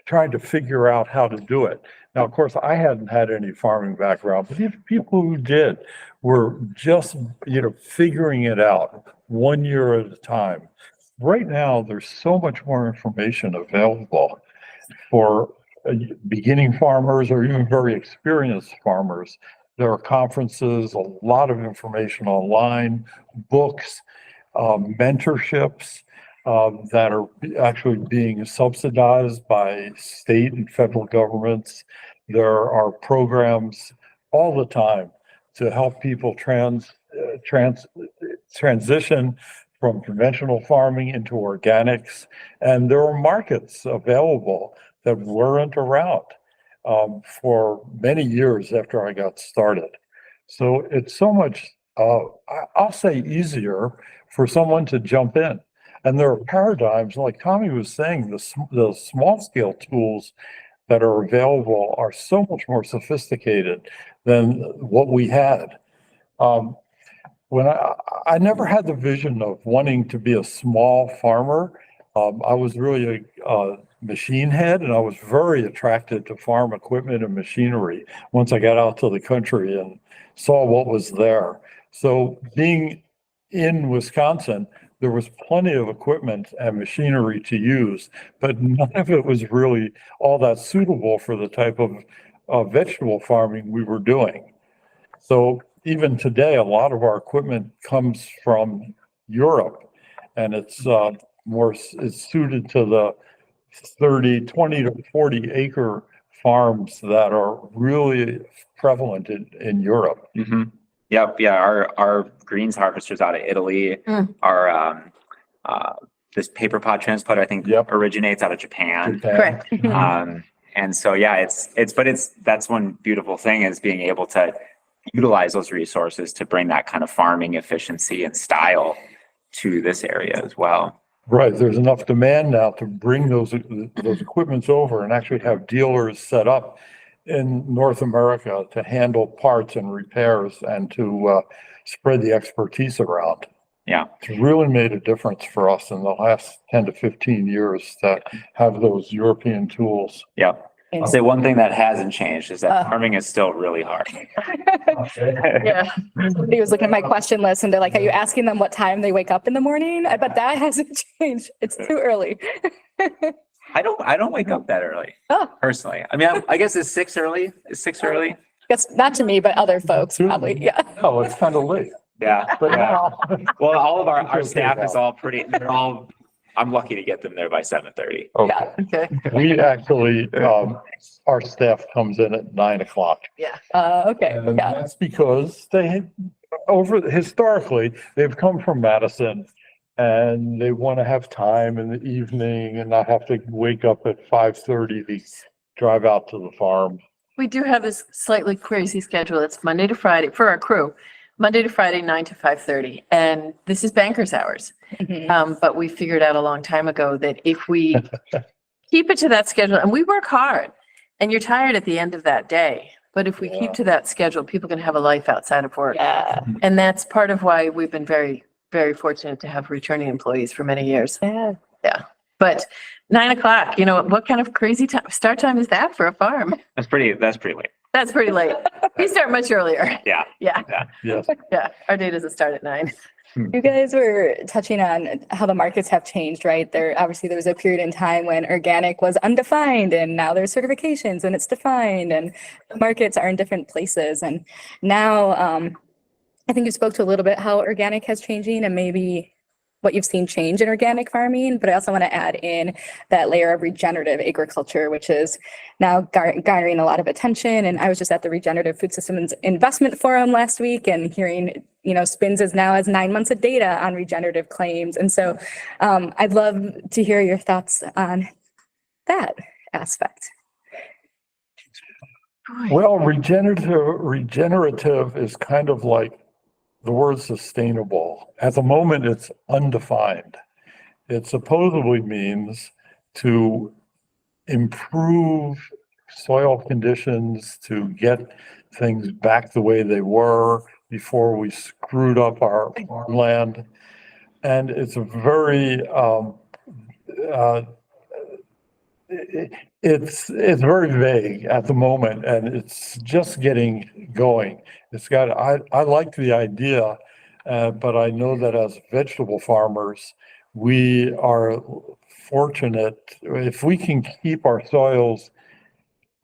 trying to figure out how to do it. Now, of course, I hadn't had any farming background, but even people who did were just, figuring it out 1 year at a time. Right now, there's so much more information available for beginning farmers or even very experienced farmers. There are conferences, a lot of information online, books, mentorships that are actually being subsidized by state and federal governments. There are programs all the time to help people transition from conventional farming into organics. And there are markets available that weren't around for many years after I got started. So it's so much, I'll say, easier for someone to jump in. And there are paradigms, like Tommy was saying, the small scale tools that are available are so much more sophisticated than what we had. When I never had the vision of wanting to be a small farmer. I was really a machine head, and I was very attracted to farm equipment and machinery once I got out to the country and saw what was there. So being in Wisconsin, there was plenty of equipment and machinery to use, but none of it was really all that suitable for the type of vegetable farming we were doing. So even today, a lot of our equipment comes from Europe, and it's suited to the 20 to 40 acre farms that are really prevalent in Europe. Mm-hmm. Yep. Yeah. Our greens harvesters out of Italy are this paper pod transplanter, I think, originates out of Japan. Correct. And so, yeah, that's one beautiful thing, is being able to utilize those resources to bring that kind of farming efficiency and style to this area as well. Right. There's enough demand now to bring those equipments over and actually have dealers set up in North America to handle parts and repairs and to spread the expertise around. Yeah. It's really made a difference for us in the last 10 to 15 years to have those European tools. Yeah. I'll say one thing that hasn't changed is that farming is still really hard. Yeah. Somebody was looking at my question list and they're like, are you asking them what time they wake up in the morning? But that hasn't changed. It's too early. I don't wake up that early. Oh. Personally. I mean, I guess is 6 early? Is 6 early? Guess not to me, but other folks probably. Yeah. Oh, it's kind of late. Yeah. But now, Well, all of our okay staff is now. all I'm lucky to get them there by 7:30. okay. Yeah. Okay. We actually, our staff comes in at 9 o'clock. Okay. And Yeah. that's because historically, they've come from Madison and they want to have time in the evening and not have to wake up at 5:30 to drive out to the farm. We do have this slightly crazy schedule. It's Monday to Friday for our crew, Monday to Friday, 9 to 5:30. And this is banker's hours. Mhm. But we figured out a long time ago that if we keep it to that schedule, and we work hard, and you're tired at the end of that day, but if we keep to that schedule, people can have a life outside of work. Yeah. And that's part of why we've been very, very fortunate to have returning employees for many years. Yeah. But 9 o'clock, what kind of crazy start time is that for a farm? That's pretty late. That's pretty late. We start much earlier. Yeah. Yeah, Yes. yeah. Our day doesn't start at 9. You guys were touching on how the markets have changed, right? There was a period in time when organic was undefined, and now there's certifications and it's defined, and the markets are in different places. And now, I think you spoke to a little bit how organic has changing and maybe what you've seen change in organic farming, but I also want to add in that layer of regenerative agriculture, which is now garnering a lot of attention. And I was just at the Regenerative Food Systems Investment Forum last week and hearing, SPINS is now has 9 months of data on regenerative claims. And so I'd love to hear your thoughts on that aspect. Well, regenerative is kind of like the word sustainable. At the moment, it's undefined. It supposedly means to improve soil conditions, to get things back the way they were before we screwed up our farmland. And it's a very it's very vague at the moment, and it's just getting going. I like the idea, but I know that as vegetable farmers, we are fortunate if we can keep our soils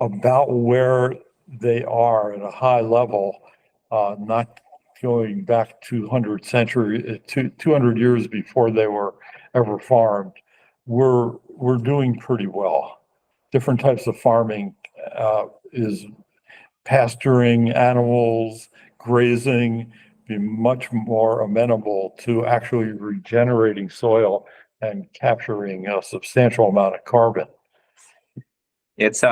about where they are at a high level, not going back 200 years before they were ever farmed. We're doing pretty well. Different types of farming is pasturing animals, grazing, be much more amenable to actually regenerating soil and capturing a substantial amount of carbon. It's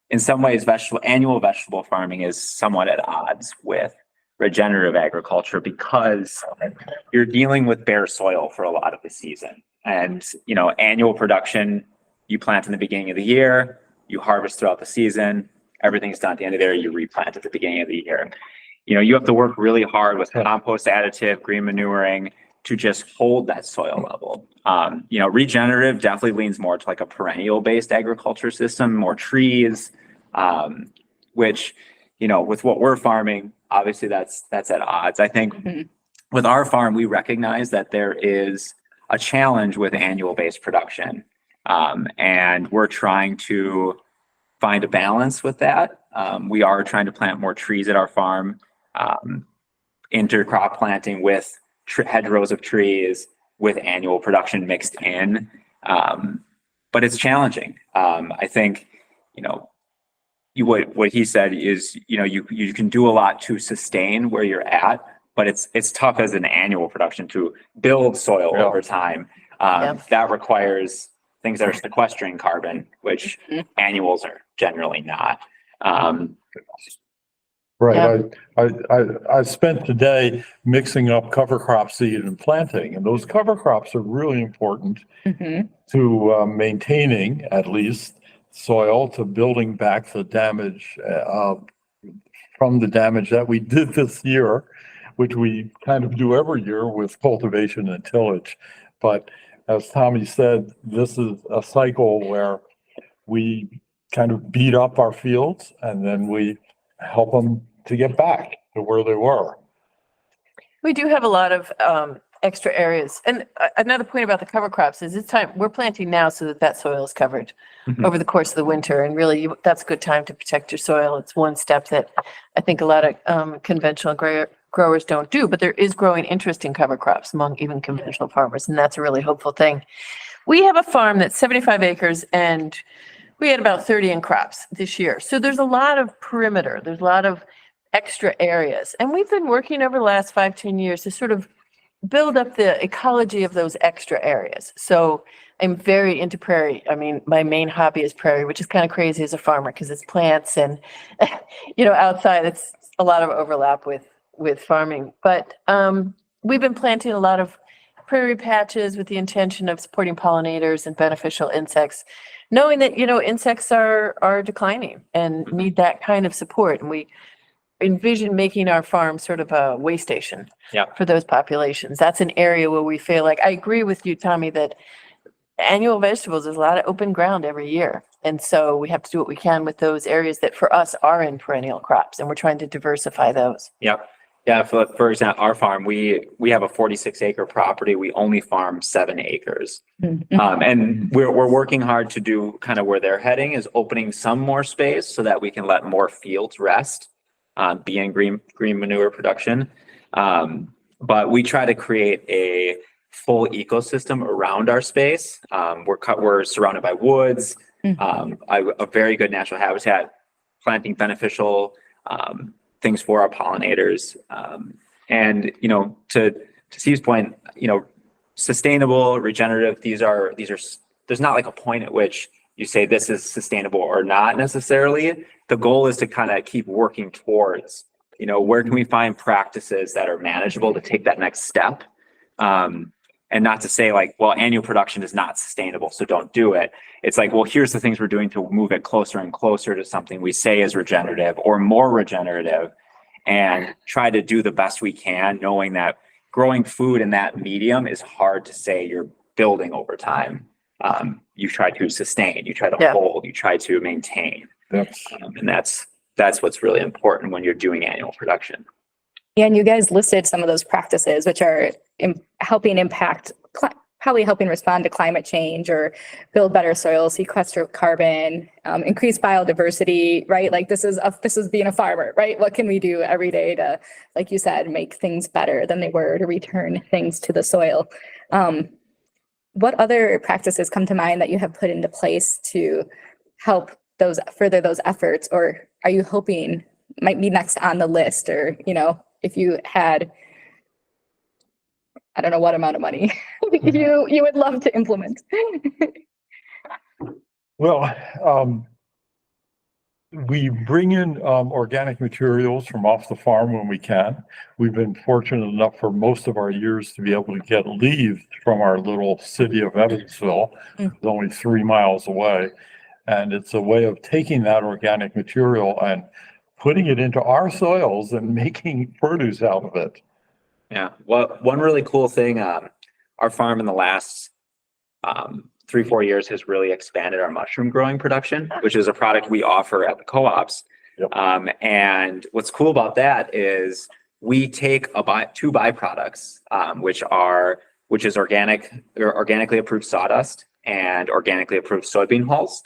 in some ways annual vegetable farming is somewhat at odds with regenerative agriculture because you're dealing with bare soil for a lot of the season. And, annual production, you plant in the beginning of the year, you harvest throughout the season, everything's done at the end of the year, you replant at the beginning of the year. You have to work really hard with compost additive, green manuring to just hold that soil level. Regenerative definitely leans more to like a perennial based agriculture system, more trees, which, with what we're farming, obviously that's at odds. I think with our farm, we recognize that there is a challenge with annual based production. And we're trying to find a balance with that. We are trying to plant more trees at our farm, intercrop planting with hedgerows of trees with annual production mixed in. But it's challenging. I think, what he said is, you can do a lot to sustain where you're at, but it's tough as an annual production to build soil over time. That requires things that are sequestering carbon, which annuals are generally not. Right. I spent today mixing up cover crop seed and planting, and those cover crops are really important to maintaining at least soil, to building back the damage from the damage that we did this year, which we kind of do every year with cultivation and tillage. But as Tommy said, this is a cycle where we kind of beat up our fields and then we help them to get back to where they were. We do have a lot of extra areas. And another point about the cover crops is it's time, we're planting now so that soil is covered over the course of the winter. And really, that's a good time to protect your soil. It's one step that I think a lot of conventional growers don't do, but there is growing interest in cover crops among even conventional farmers. And that's a really hopeful thing. We have a farm that's 75 acres and we had about 30 in crops this year. So there's a lot of perimeter. There's a lot of extra areas. And we've been working over the last 5-10 years to sort of build up the ecology of those extra areas. So I'm very into prairie. I mean, my main hobby is prairie, which is kind of crazy as a farmer because it's plants and, outside it's a lot of overlap with farming. But we've been planting a lot of prairie patches with the intention of supporting pollinators and beneficial insects, knowing that, insects are declining and need that kind of support. And we envision making our farm sort of a way station for those populations. That's an area where we feel like, I agree with you, Tommy, that annual vegetables, there's a lot of open ground every year. And so we have to do what we can with those areas that for us are in perennial crops, and we're trying to diversify those. Yep. Yeah, for example, our farm, we have a 46-acre property. We only farm 7 acres. And we're working hard to do kind of where they're heading is opening some more space so that we can let more fields rest. Be in green manure production. But we try to create a full ecosystem around our space. We're surrounded by woods, a very good natural habitat, planting beneficial things for our pollinators. And, to Steve's point, sustainable, regenerative, there's not like a point at which you say this is sustainable or not necessarily. The goal is to kind of keep working towards, where can we find practices that are manageable to take that next step? And not to say like, well, annual production is not sustainable, so don't do it. It's like, well, here's the things we're doing to move it closer and closer to something we say is regenerative or more regenerative, and try to do the best we can, knowing that growing food in that medium is hard to say you're building over time. you try to sustain, you try to Yeah. hold, you try to maintain. That's, And that's what's really important when you're doing annual production. Yeah, and you guys listed some of those practices, which are helping impact, probably helping respond to climate change or build better soil, sequester carbon, increase biodiversity, right? Like this is being a farmer, right? What can we do every day to, like you said, make things better than they were, to return things to the soil? What other practices come to mind that you have put into place to help further those efforts, or are you hoping might be next on the list, or, if you had, I don't know what amount of money you would love to implement? well, we bring in organic materials from off the farm when we can. We've been fortunate enough for most of our years to be able to get leaves from our little city of Evansville. It's only 3 miles away. And it's a way of taking that organic material and putting it into our soils and making produce out of it. Yeah. Well, one really cool thing, our farm in the last 3-4 years has really expanded our mushroom growing production, which is a product we offer at the co-ops. Yep. And what's cool about that is we take two byproducts, which is organically approved sawdust and organically approved soybean hulls.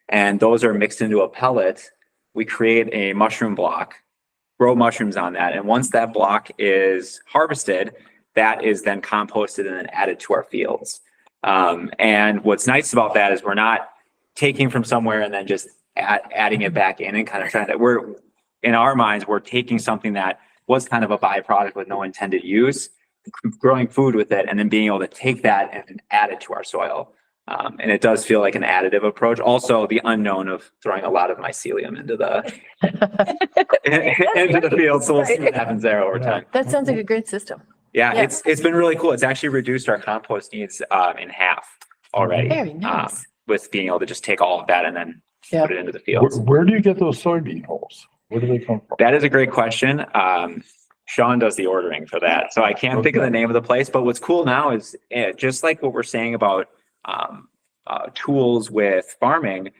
And those are mixed into a pellet. We create a mushroom block, grow mushrooms on that. And once that block is harvested, that is then composted and then added to our fields. And what's nice about that is we're not taking from somewhere and then just adding it back in and kind of trying to, in our minds, we're taking something that was kind of a byproduct with no intended use, growing food with it, and then being able to take that and add it to our soil. And it does feel like an additive approach. Also, the unknown of throwing a lot of mycelium into the field. So we'll see what happens there over time. That sounds like a great system. Yeah, Yeah. it's been really cool. It's actually reduced our compost needs in half already. Very nice. With being able to just take all of that and then Yeah. put it into the fields. Where do you get those soybean hulls? Where do they come from? That is a great question. Sean does the ordering for that. So I can't think of the name of the place, but what's cool now is just like what we're saying about tools with farming,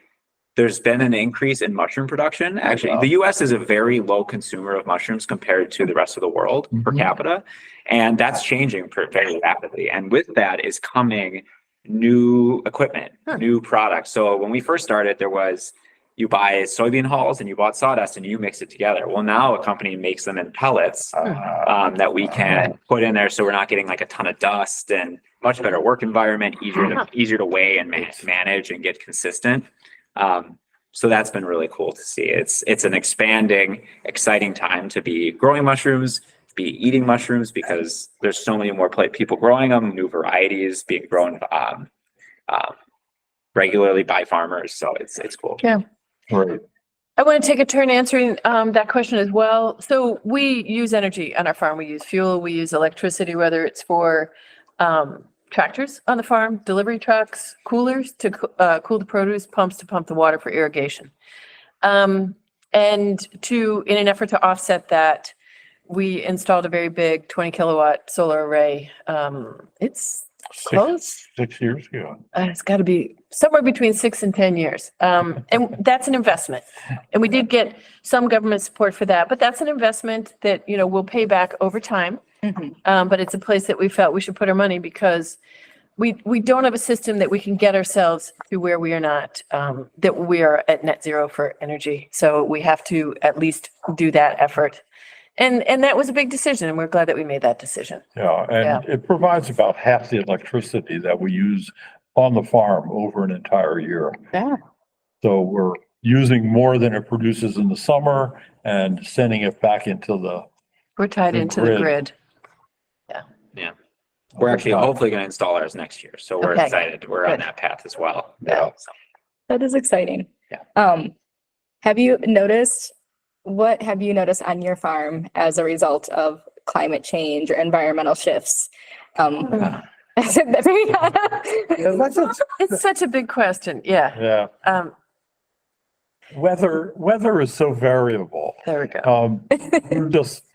there's been an increase in mushroom production. Actually, the US is a very low consumer of mushrooms compared to the rest of the world per capita. And that's changing very rapidly. And with that is coming new equipment, new products. So when we first started, there was, you buy soybean hulls and you bought sawdust and you mix it together. Well, now a company makes them in pellets that we can put in there. So we're not getting like a ton of dust, and much better work environment, easier to weigh and manage and get consistent. So that's been really cool to see. It's an expanding, exciting time to be growing mushrooms, be eating mushrooms, because there's so many more people growing them, new varieties being grown regularly by farmers. So it's cool. Yeah. Right. I want to take a turn answering that question as well. So we use energy on our farm. We use fuel, we use electricity, whether it's for tractors on the farm, delivery trucks, coolers to cool the produce, pumps to pump the water for irrigation. And in an effort to offset that, we installed a very big 20 kilowatt solar array. It's close. 6 years ago. It's got to be somewhere between 6 and 10 years. And that's an investment. And we did get some government support for that, but that's an investment that, will pay back over time. But it's a place that we felt we should put our money, because we don't have a system that we can get ourselves to where we are not, that we are at net zero for energy. So we have to at least do that effort. And that was a big decision, and we're glad that we made that decision. Yeah, and it provides about half the electricity that we use on the farm over an entire year. Yeah. So we're using more than it produces in the summer and sending it back into the We're tied into the grid. Yeah. We're actually hopefully going to install ours next year. So we're Okay. excited. We're on that path as well. Yeah. So, That is exciting. Yeah. What have you noticed on your farm as a result of climate change or environmental shifts? It's such a big question. Yeah. Yeah. Weather is so variable. There we go. We're just,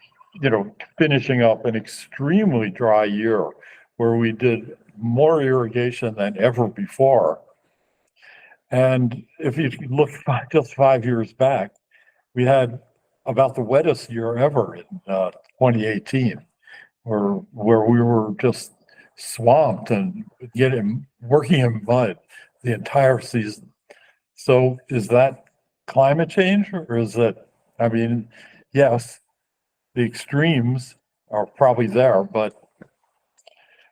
finishing up an extremely dry year where we did more irrigation than ever before. And if you look just 5 years back, we had about the wettest year ever in 2018, where we were just swamped and working in mud the entire season. So is that climate change, or is it, I mean, yes, the extremes are probably there, but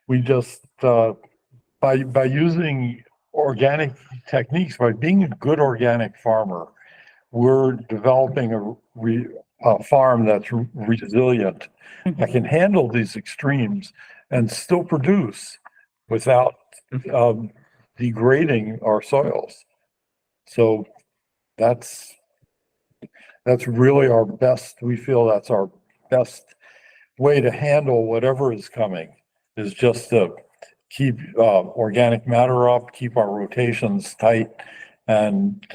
we just, by using organic techniques, by being a good organic farmer, we're developing a farm that's resilient, that can handle these extremes and still produce without degrading our soils. So that's really our best. We feel that's our best way to handle whatever is coming, is just to keep organic matter up, keep our rotations tight, and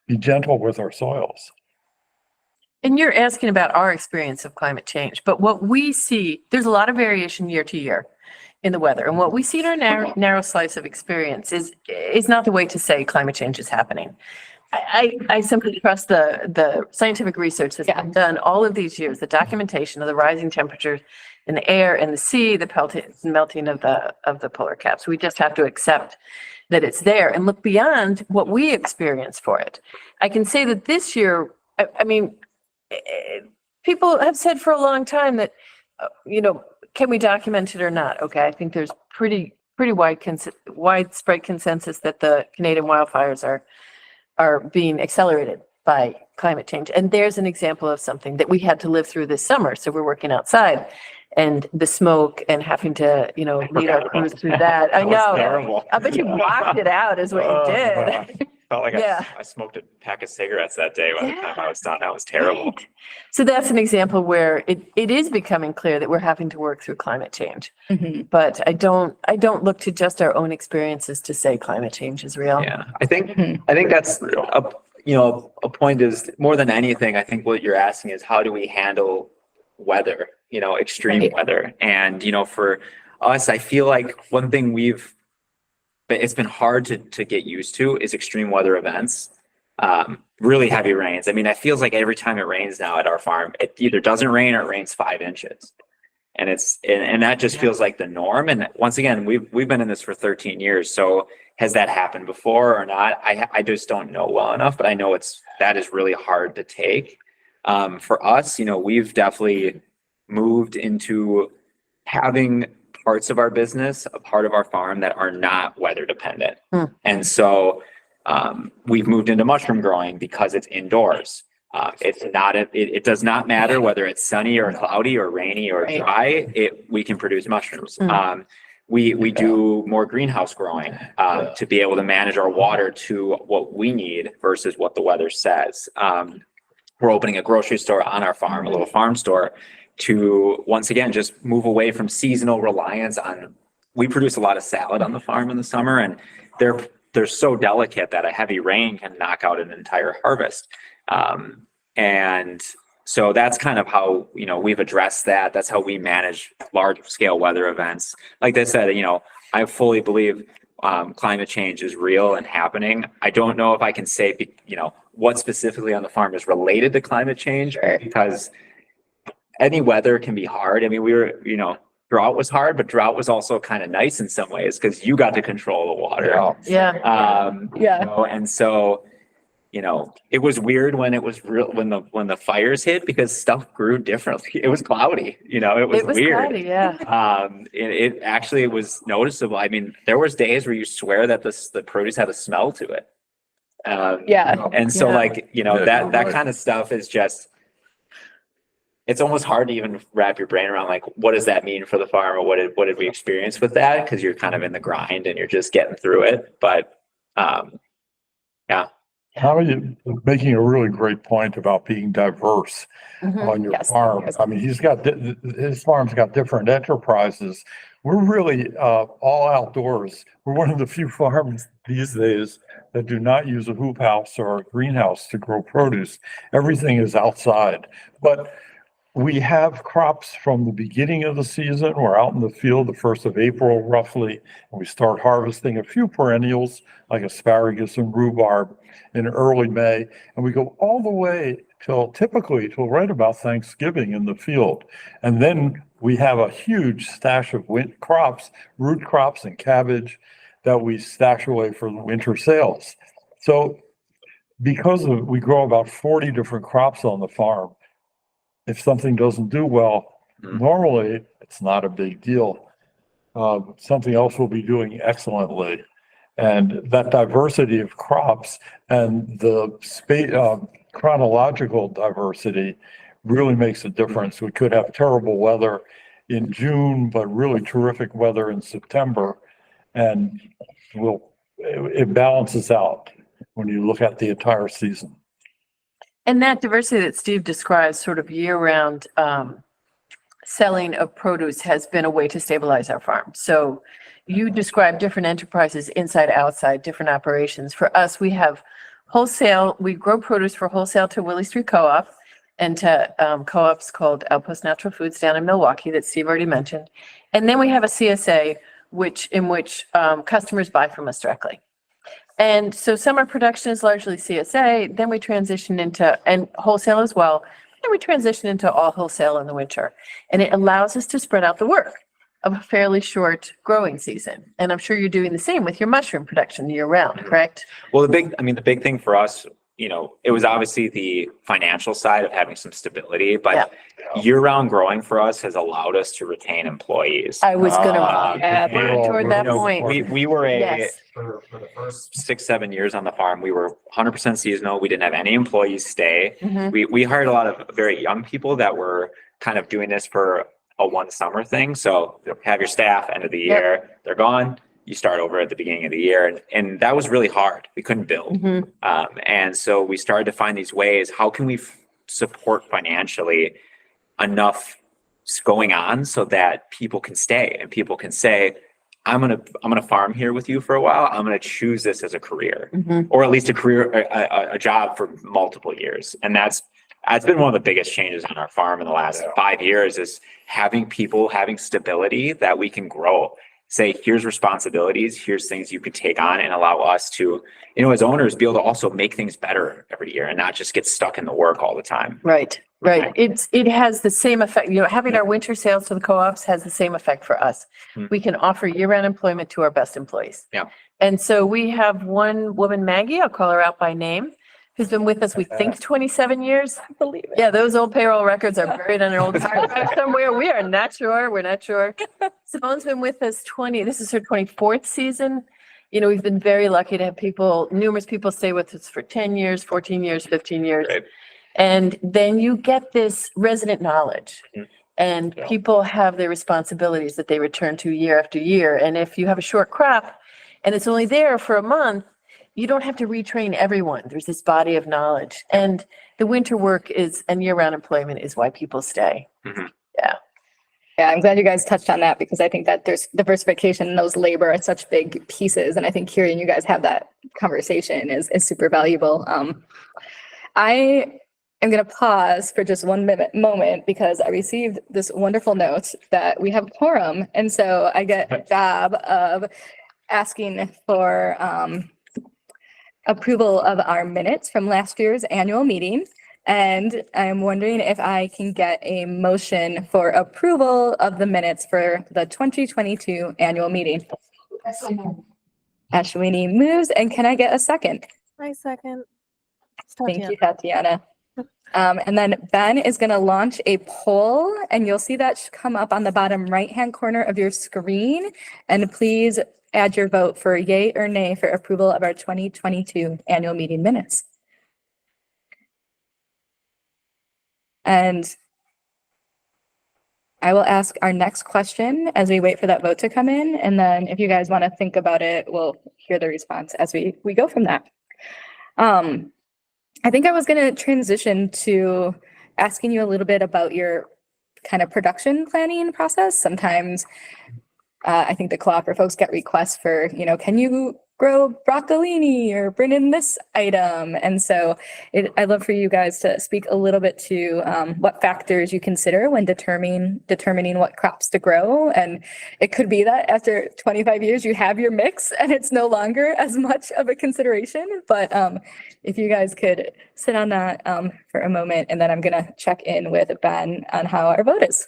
be gentle with our soils. And you're asking about our experience of climate change, but what we see, there's a lot of variation year to year in the weather. And what we see in our narrow slice of experience is not the way to say climate change is happening. I simply trust the scientific research that's been done all of these years, the documentation of the rising temperatures in the air and the sea, the melting of the polar caps. We just have to accept that it's there and look beyond what we experience for it. I can say that this year, I mean, people have said for a long time that, can we document it or not? Okay, I think there's pretty widespread consensus that the Canadian wildfires are being accelerated by climate change. And there's an example of something that we had to live through this summer. So we're working outside and the smoke and having to, lead our crews through that. I know. Terrible. I bet you blocked it out is what you did. Felt like I smoked a pack of cigarettes that day by the time I was done. That was terrible. Right. So that's an example where it is becoming clear that we're having to work through climate change. Mm-hmm. But I don't look to just our own experiences to say climate change is real. Yeah, I think that's a point is more than anything. I think what you're asking is how do we handle weather, extreme weather, and for us, I feel like one thing it's been hard to get used to is extreme weather events, really heavy rains. I mean, it feels like every time it rains now at our farm, it either doesn't rain or it rains 5 inches. And and that just feels like the norm. And once again, we've been in this for 13 years. So has that happened before or not? I just don't know well enough, but I know that is really hard to take. For us, we've definitely moved into having parts of our business, a part of our farm that are not weather dependent. And so we've moved into mushroom growing because it's indoors. It does not matter whether it's sunny or cloudy or rainy or dry, we can produce mushrooms. We do more greenhouse growing to be able to manage our water to what we need versus what the weather says. We're opening a grocery store on our farm, a little farm store, to once again just move away from seasonal reliance on. We produce a lot of salad on the farm in the summer, and they're so delicate that a heavy rain can knock out an entire harvest. And so that's kind of how we've addressed that. That's how we manage large scale weather events. Like I said, I fully believe climate change is real and happening. I don't know if I can say what specifically on the farm is related to climate change, because any weather can be hard. I mean, drought was hard, but drought was also kind of nice in some ways because you got to control the water. And so, it was weird when it was real, when the fires hit, because stuff grew differently. It was cloudy, it was weird. Cloudy, it actually was noticeable. I mean, there was days where you swear that the produce had a smell to it. And so that kind of stuff is just, it's almost hard to even wrap your brain around, like, what does that mean for the farm, or what did we experience with that? Because you're kind of in the grind and you're just getting through it. But How are you making a really great point about being diverse on your farm? Yes. I mean, his farm's got different enterprises. We're really all outdoors. We're one of the few farms these days that do not use a hoop house or a greenhouse to grow produce. Everything is outside. But we have crops from the beginning of the season. We're out in the field the 1st of April roughly, and we start harvesting a few perennials like asparagus and rhubarb in early May. And we go all the way typically till right about Thanksgiving in the field. And then we have a huge stash of crops, root crops and cabbage that we stash away for the winter sales. So we grow about 40 different crops on the farm, if something doesn't do well, normally it's not a big deal. Something else will be doing excellently. And that diversity of crops and the chronological diversity really makes a difference. We could have terrible weather in June, but really terrific weather in September. And it balances out when you look at the entire season. And that diversity that Steve describes, sort of year-round selling of produce, has been a way to stabilize our farm. So you describe different enterprises, inside, outside, different operations. For us, we have wholesale. We grow produce for wholesale to Willy Street Co-op and to co-ops called Outpost Natural Foods down in Milwaukee that Steve already mentioned. And then we have a CSA, in which customers buy from us directly. And so summer production is largely CSA, then we transition into, and wholesale as well, then we transition into all wholesale in the winter. And it allows us to spread out the work of a fairly short growing season. And I'm sure you're doing the same with your mushroom production year round, correct? Well, the big thing for us, it was obviously the financial side of having some stability, but year-round growing for us has allowed us to retain employees. I was gonna point toward that point. We were Yes. for the first 6-7 years on the farm, we were 100% seasonal. We didn't have any employees stay. Mhm. We hired a lot of very young people that were kind of doing this for a one summer thing. So have your staff end of the year, they're gone. You start over at the beginning of the year. And that was really hard. We couldn't build. And so we started to find these ways, how can we support financially enough going on so that people can stay and people can say, I'm gonna farm here with you for a while. I'm gonna choose this as a career, or at least a job for multiple years. And that's been one of the biggest changes on our farm in the last 5 years, is having stability that we can grow. Say, here's responsibilities, here's things you could take on, and allow us to, as owners, be able to also make things better every year and not just get stuck in the work all the time. Right. It has the same effect, having our winter sales to the co-ops has the same effect for us. We can offer year-round employment to our best employees. Yeah. And so we have one woman, Maggie, I'll call her out by name, who's been with us, we think 27 years. I believe it. Yeah, those old payroll records are buried on an old hard drive somewhere. We are not sure. We're not sure. Simone's been with us this is her 24th season. We've been very lucky to have numerous people stay with us for 10 years, 14 years, 15 years. Right. And then you get this resident knowledge. And people have their responsibilities that they return to year after year. And if you have a short crop and it's only there for a month, you don't have to retrain everyone. There's this body of knowledge. And the winter work and year-round employment is why people stay. Yeah, I'm glad you guys touched on that, because I think that there's diversification in those labor are such big pieces. And I think hearing you guys have that conversation is super valuable. I am going to pause for just one moment, because I received this wonderful note that we have quorum. And so I get a job of asking for approval of our minutes from last year's annual meeting. And I'm wondering if I can get a motion for approval of the minutes for the 2022 annual meeting. Ashwini moves, and can I get a second? My second. Thank you, Tatiana. And then Ben is going to launch a poll, and you'll see that come up on the bottom right-hand corner of your screen. And please add your vote for yay or nay for approval of our 2022 annual meeting minutes. And I will ask our next question as we wait for that vote to come in. And then if you guys want to think about it, we'll hear the response as we go from that. I think I was going to transition to asking you a little bit about your kind of production planning process. Sometimes I think the co-op folks get requests for, can you grow broccolini or bring in this item. And so I'd love for you guys to speak a little bit to what factors you consider when determining what crops to grow. And it could be that after 25 years, you have your mix and it's no longer as much of a consideration. But if you guys could sit on that for a moment, and then I'm going to check in with Ben on how our vote is.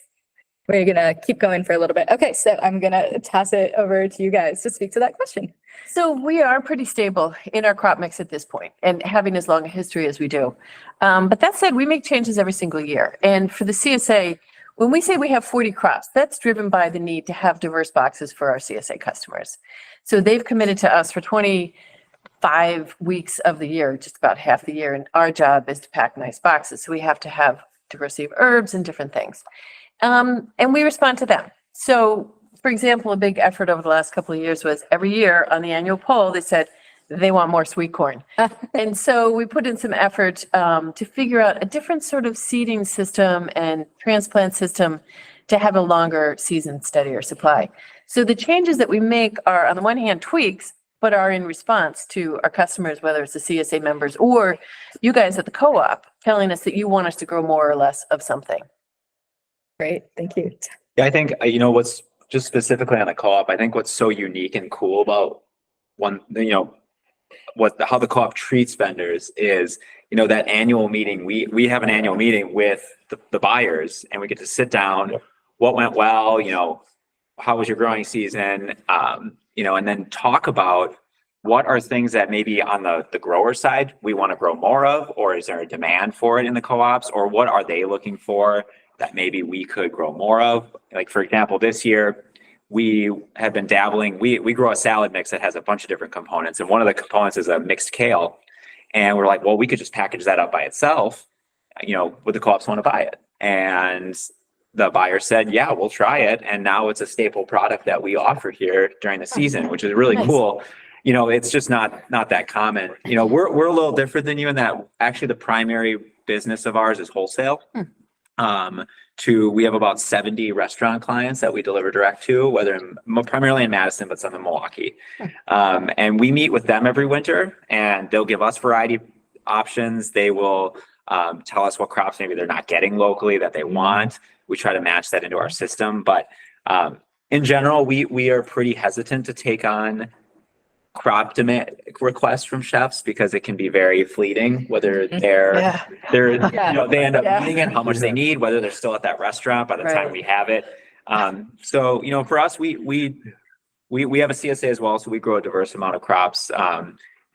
We're going to keep going for a little bit. Okay, so I'm going to toss it over to you guys to speak to that question. So we are pretty stable in our crop mix at this point, and having as long a history as we do. But that said, we make changes every single year. And for the CSA, when we say we have 40 crops, that's driven by the need to have diverse boxes for our CSA customers. So they've committed to us for 25 weeks of the year, just about half the year. And our job is to pack nice boxes. So we have to have diversity of herbs and different things. And we respond to them. So, for example, a big effort over the last couple of years was every year on the annual poll, they said they want more sweet corn. And so we put in some effort to figure out a different sort of seeding system and transplant system to have a longer season, steadier supply. So the changes that we make are, on the one hand, tweaks, but are in response to our customers, whether it's the CSA members or you guys at the co-op, telling us that you want us to grow more or less of something. Great, thank you. Yeah, I think, what's just specifically on the co-op, I think what's so unique and cool about how the co-op treats vendors is, that annual meeting, we have an annual meeting with the buyers, and we get to sit down, what went well, how was your growing season, and then talk about what are things that maybe on the grower side we want to grow more of, or is there a demand for it in the co-ops, or what are they looking for that maybe we could grow more of. Like, for example, this year we have been dabbling, we grow a salad mix that has a bunch of different components. And one of the components is a mixed kale. And we're like, well, we could just package that up by itself. Would the co-ops want to buy it? And the buyer said, yeah, we'll try it. And now it's a staple product that we offer here during the season, which is really cool. It's just not that common. We're a little different than you in that actually the primary business of ours is wholesale. We have about 70 restaurant clients that we deliver direct to, primarily in Madison, but some in Milwaukee. And we meet with them every winter, and they'll give us variety options. They will tell us what crops maybe they're not getting locally that they want. We try to match that into our system. But in general, we are pretty hesitant to take on crop demand requests from chefs because it can be very fleeting, whether they end up needing it, how much they need, whether they're still at that restaurant by the time we have it. So for us, we have a CSA as well, so we grow a diverse amount of crops.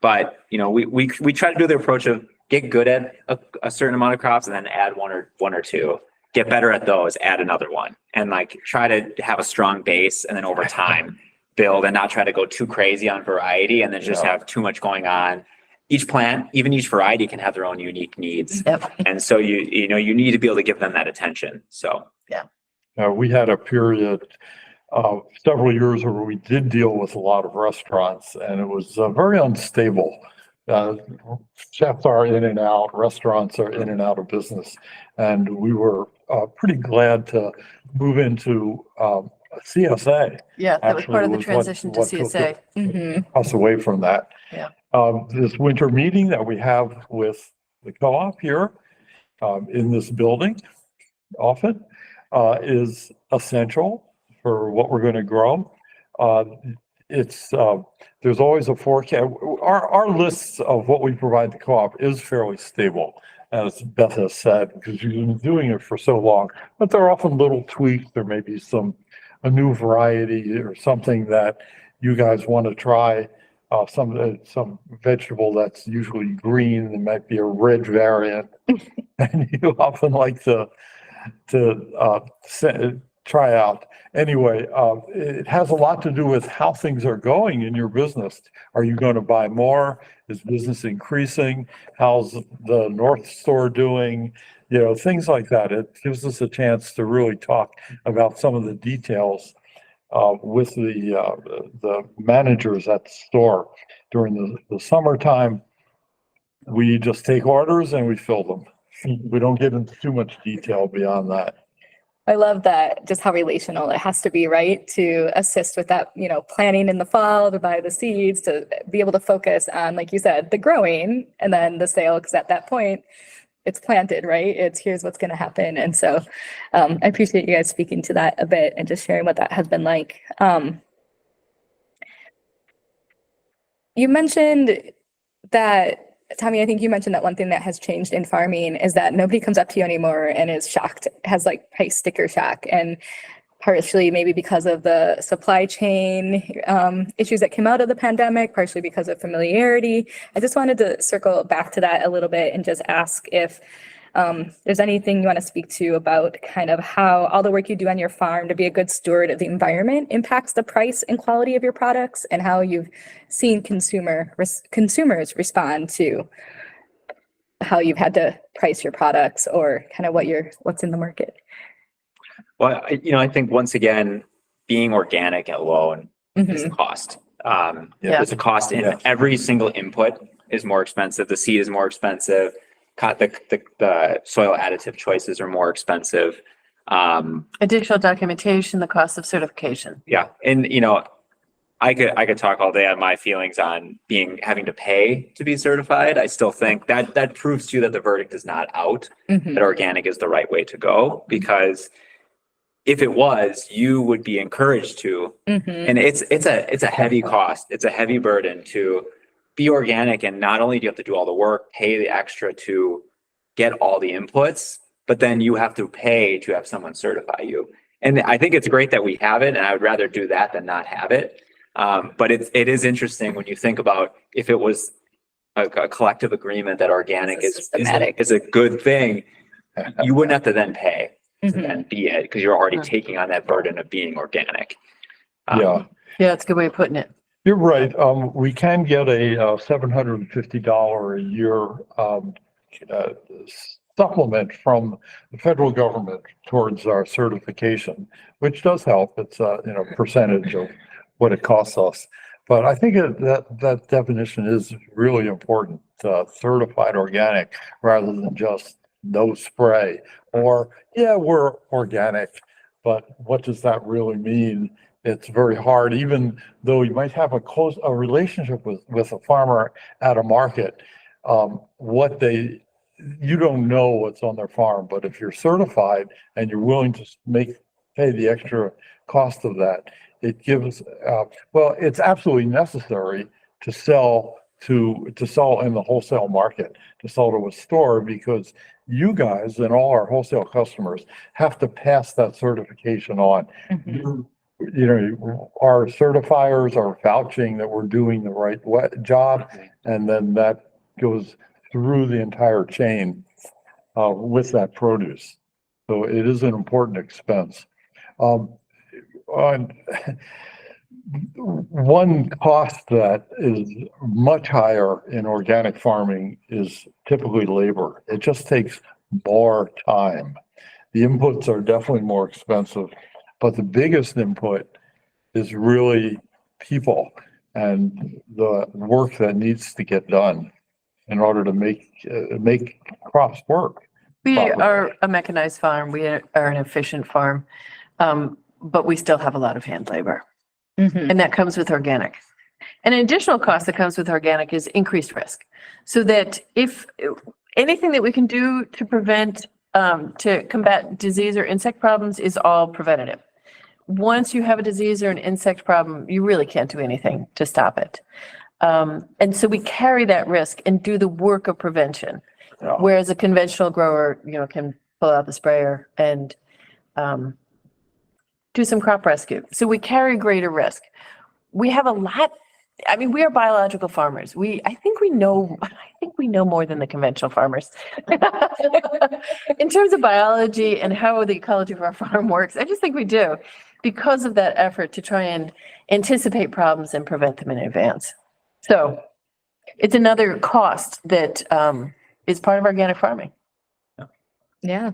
But we try to do the approach of get good at a certain amount of crops and then add one or two, get better at those, add another one, and try to have a strong base, and then over time build, and not try to go too crazy on variety and then just have too much going on. Each plant, even each variety, can have their own unique needs. And so you need to be able to give them that attention. So we had a period of several years where we did deal with a lot of restaurants, and it was very unstable. Chefs are in and out, restaurants are in and out of business, and we were pretty glad to move into CSA. Yeah, that was part of the transition to CSA. Us away from that. Yeah. This winter meeting that we have with the co-op here in this building often is essential for what we're going to grow. There's always a forecast. Our lists of what we provide the co-op is fairly stable, as Beth has said, because you've been doing it for so long. But there are often little tweaks. There may be a new variety or something that you guys want to try. Some vegetable that's usually green, there might be a red variant, and you often like to try out. Anyway, it has a lot to do with how things are going in your business. Are you going to buy more? Is business increasing? How's the North Store doing? Things like that. It gives us a chance to really talk about some of the details with the managers at the store. During the summertime, we just take orders and we fill them. We don't get into too much detail beyond that. I love that, just how relational it has to be, right? To assist with that, planning in the fall, to buy the seeds, to be able to focus on, like you said, the growing and then the sale, because at that point, it's planted, right? It's here's what's going to happen. And so I appreciate you guys speaking to that a bit and just sharing what that has been like. You mentioned that, Tommy, I think you mentioned that one thing that has changed in farming is that nobody comes up to you anymore and is shocked, has like price sticker shock, and partially maybe because of the supply chain issues that came out of the pandemic, partially because of familiarity. I just wanted to circle back to that a little bit and just ask if there's anything you want to speak to about kind of how all the work you do on your farm to be a good steward of the environment impacts the price and quality of your products, and how you've seen consumers respond to how you've had to price your products or kind of what's in the market. Well, I think once again, being organic alone is a cost. There's a cost in every single input is more expensive. The seed is more expensive. The soil additive choices are more expensive. Additional documentation, the cost of certification. Yeah. And, I could talk all day on my feelings on having to pay to be certified. I still think that proves to you that the verdict is not out, that organic is the right way to go, because if it was, you would be encouraged to, and it's a heavy cost. It's a heavy burden to be organic. And not only do you have to do all the work, pay the extra to get all the inputs, but then you have to pay to have someone certify you. And I think it's great that we have it, and I would rather do that than not have it. But it is interesting when you think about if it was a collective agreement that organic is a good thing, you wouldn't have to then pay to then be it, because you're already taking on that burden of being organic. Yeah, that's a good way of putting it. You're right. We can get a $750 a year supplement from the federal government towards our certification, which does help. It's a percentage of what it costs us. But I think that definition is really important. Certified organic rather than just no spray, or we're organic, but what does that really mean? It's very hard, even though you might have a relationship with a farmer at a market. You don't know what's on their farm, but if you're certified and you're willing to pay the extra cost of that, it gives. It's absolutely necessary to sell in the wholesale market, to sell to a store, because you guys and all our wholesale customers have to pass that certification on. Our certifiers are vouching that we're doing the right job, and then that goes through the entire chain with that produce. So it is an important expense. One cost that is much higher in organic farming is typically labor. It just takes more time. The inputs are definitely more expensive, but the biggest input is really people and the work that needs to get done in order to make crops work. We are a mechanized farm. We are an efficient farm, but we still have a lot of hand labor. And that comes with organic. And an additional cost that comes with organic is increased risk. So that if anything that we can do to prevent, to combat disease or insect problems is all preventative. Once you have a disease or an insect problem, you really can't do anything to stop it. And so we carry that risk and do the work of prevention. Whereas a conventional grower, can pull out the sprayer and do some crop rescue. So we carry greater risk. We have a lot. I mean, we are biological farmers. I think we know more than the conventional farmers in terms of biology and how the ecology of our farm works. I just think we do, because of that effort to try and anticipate problems and prevent them in advance. So it's another cost that is part of organic farming. Yeah.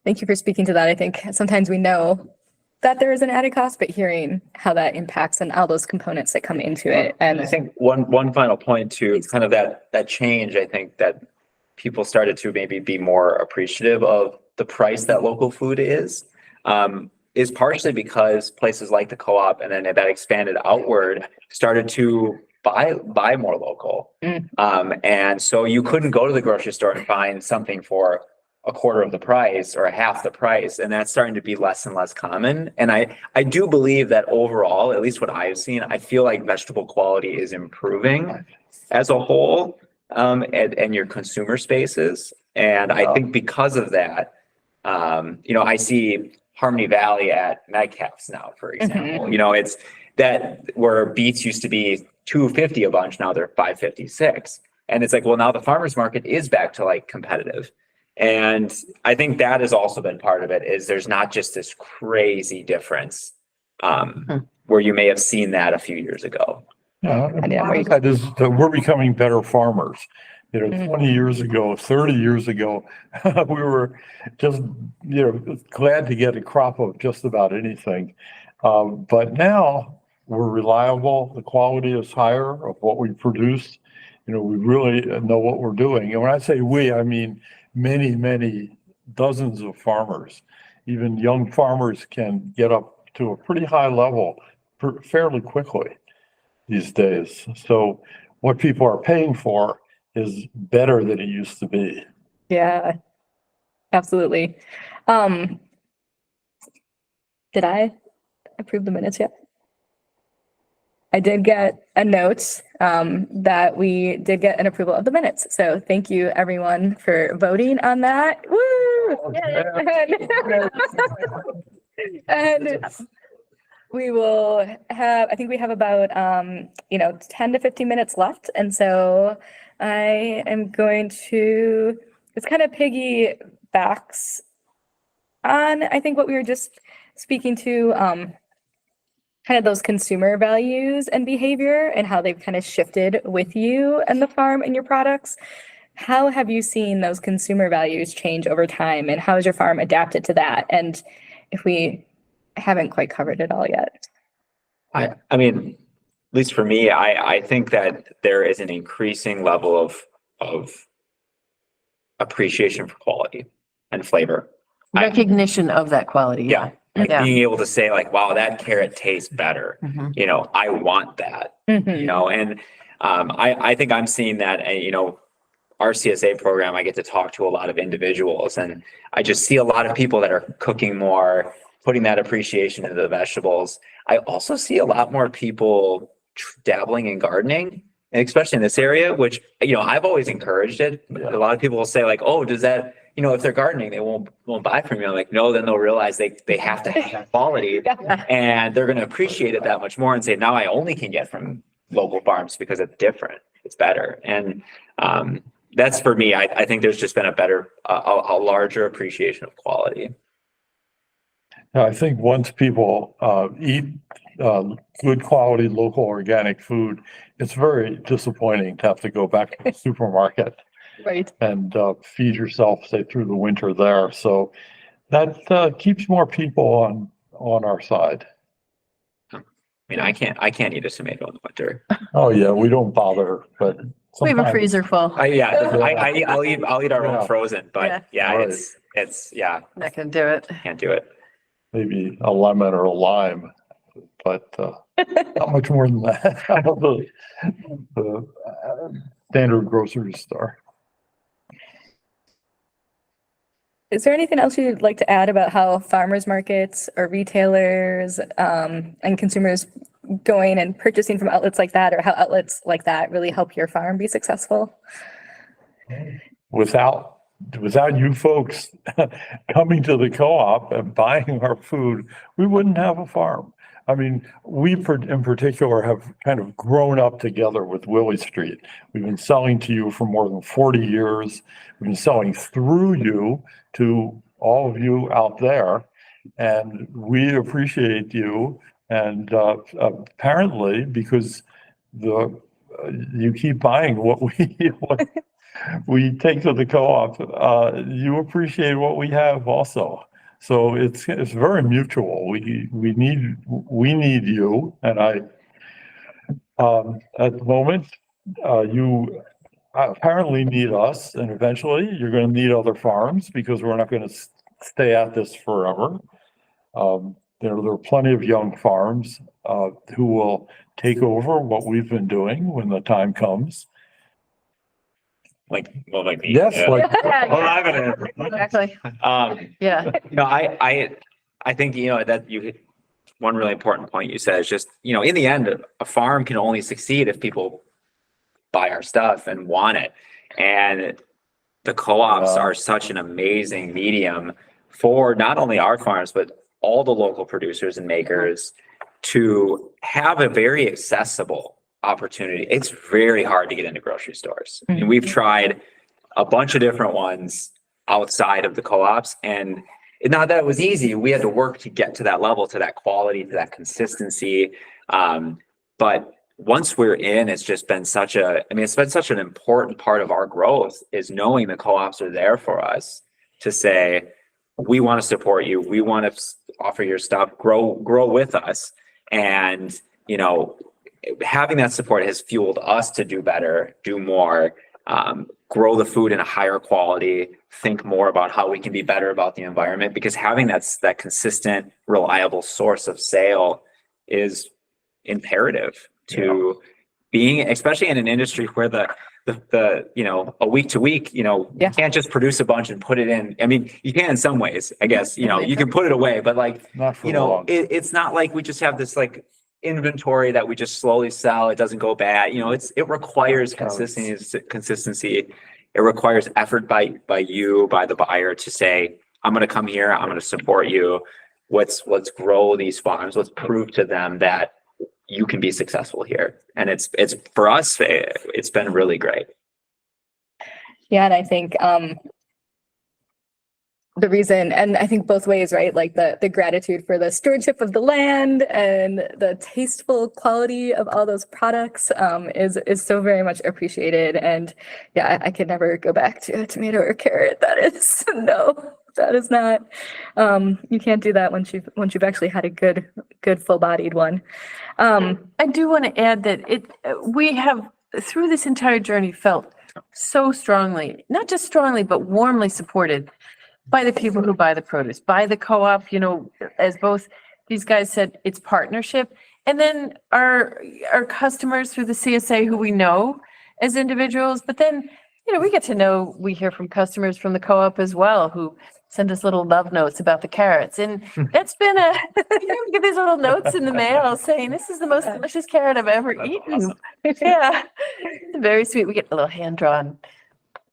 Thank you for speaking to that. I think sometimes we know that there is an added cost, but hearing how that impacts and all those components that come into it. And I think one final point too, it's kind of that change. I think that people started to maybe be more appreciative of the price that local food is partially because places like the co-op and then that expanded outward started to buy more local. And so you couldn't go to the grocery store and find something for a quarter of the price or a half the price. And that's starting to be less and less common. And I do believe that overall, at least what I've seen, I feel like vegetable quality is improving as a whole, and your consumer spaces. And I think because of that, I see Harmony Valley at Metcalf's now, for example. It's that where beets used to be $2.50 a bunch, now they're $5.56. And it's like, well, now the farmers market is back to like competitive. And I think that has also been part of it, is there's not just this crazy difference where you may have seen that a few years ago. Yeah, that is that we're becoming better farmers. 20 years ago, 30 years ago, we were just, glad to get a crop of just about anything. But now we're reliable. The quality is higher of what we produce. We really know what we're doing. And when I say we, I mean many, many dozens of farmers. Even young farmers can get up to a pretty high level fairly quickly these days. So what people are paying for is better than it used to be. Yeah, absolutely. Did I approve the minutes yet? I did get a note that we did get an approval of the minutes. So thank you everyone for voting on that. Woo! And we will have, I think we have about 10 to 15 minutes left. And so I am going to, it's kind of piggybacks on, I think, what we were just speaking to, kind of those consumer values and behavior and how they've kind of shifted with you and the farm and your products. How have you seen those consumer values change over time, and how has your farm adapted to that? And if we haven't quite covered it all yet. I mean, at least for me, I think that there is an increasing level of appreciation for quality and flavor. Recognition of that quality. Yeah. Like Yeah. being able to say like, wow, that carrot tastes better. I want that, and I think I'm seeing that, our CSA program, I get to talk to a lot of individuals, and I just see a lot of people that are cooking more, putting that appreciation into the vegetables. I also see a lot more people dabbling in gardening, and especially in this area, which, I've always encouraged it. A lot of people will say like, oh, does that, if they're gardening, they won't buy from you. I'm like, no, then they'll realize they have to have quality and they're going to appreciate it that much more and say, now I only can get from local farms because it's different. It's better. And that's for me. I think there's just been a larger appreciation of quality. I think once people eat good quality local organic food, it's very disappointing to have to go back to the supermarket. Right. And feed yourself, say, through the winter there. So that keeps more people on our side. I mean, I can't eat a tomato in the winter. Oh yeah, we don't bother, but We have a sometimes- freezer full. I'll eat our own frozen, but Right. it's Not gonna do it. can't do it. maybe a lemon or a lime, but not much more than that. Out of the standard grocery store. Is there anything else you'd like to add about how farmers markets or retailers and consumers going and purchasing from outlets like that, or how outlets like that really help your farm be successful? Without you folks coming to the co-op and buying our food, we wouldn't have a farm. I mean, we in particular have kind of grown up together with Willy Street. We've been selling to you for more than 40 years. We've been selling through you to all of you out there, and we appreciate you. And apparently, because you keep buying what we take to the co-op, you appreciate what we have also. So it's very mutual. We need you, and at the moment you apparently need us, and eventually you're going to need other farms, because we're not going to stay at this forever. There are plenty of young farms who will take over what we've been doing when the time comes. Like me. Yes, Yeah. like Well, I'm gonna. Exactly. Yeah. I think, that you hit one really important point you said is just, in the end, a farm can only succeed if people buy our stuff and want it. And the co-ops are such an amazing medium for not only our farms, but all the local producers and makers to have a very accessible opportunity. It's very hard to get into grocery stores. And we've tried a bunch of different ones outside of the co-ops, and not that it was easy. We had to work to get to that level, to that quality, to that consistency. But once we're in, it's just been it's been such an important part of our growth, is knowing the co-ops are there for us to say, we want to support you. We want to offer your stuff, grow with us. And, having that support has fueled us to do better, do more, grow the food in a higher quality, think more about how we can be better about the environment, because having that consistent, reliable source of sale is imperative to being, especially in an industry where the a week to week, you can't just produce a bunch and put it in. I mean, you can in some ways, I guess, you can put it away, but not for long. It's not like we just have this inventory that we just slowly sell. It doesn't go bad. It requires consistency. It requires effort by the buyer to say, I'm going to come here. I'm going to support you. Let's grow these farms. Let's prove to them that you can be successful here. And it's for us, it's been really great. Yeah, and I think the reason, and I think both ways, right? Like the gratitude for the stewardship of the land and the tasteful quality of all those products is so very much appreciated. And yeah, I could never go back to a tomato or carrot. That is that is not. You can't do that once you've actually had a good full-bodied one. I do want to add that we have through this entire journey felt so strongly, not just strongly, but warmly supported by the people who buy the produce, by the co-op, as both these guys said, it's partnership. And then our customers through the CSA who we know as individuals, but then, we hear from customers from the co-op as well, who send us little love notes about the carrots. And that's been we get these little notes in the mail saying, this is the most delicious carrot I've ever eaten. Yeah, it's very sweet. We get little hand-drawn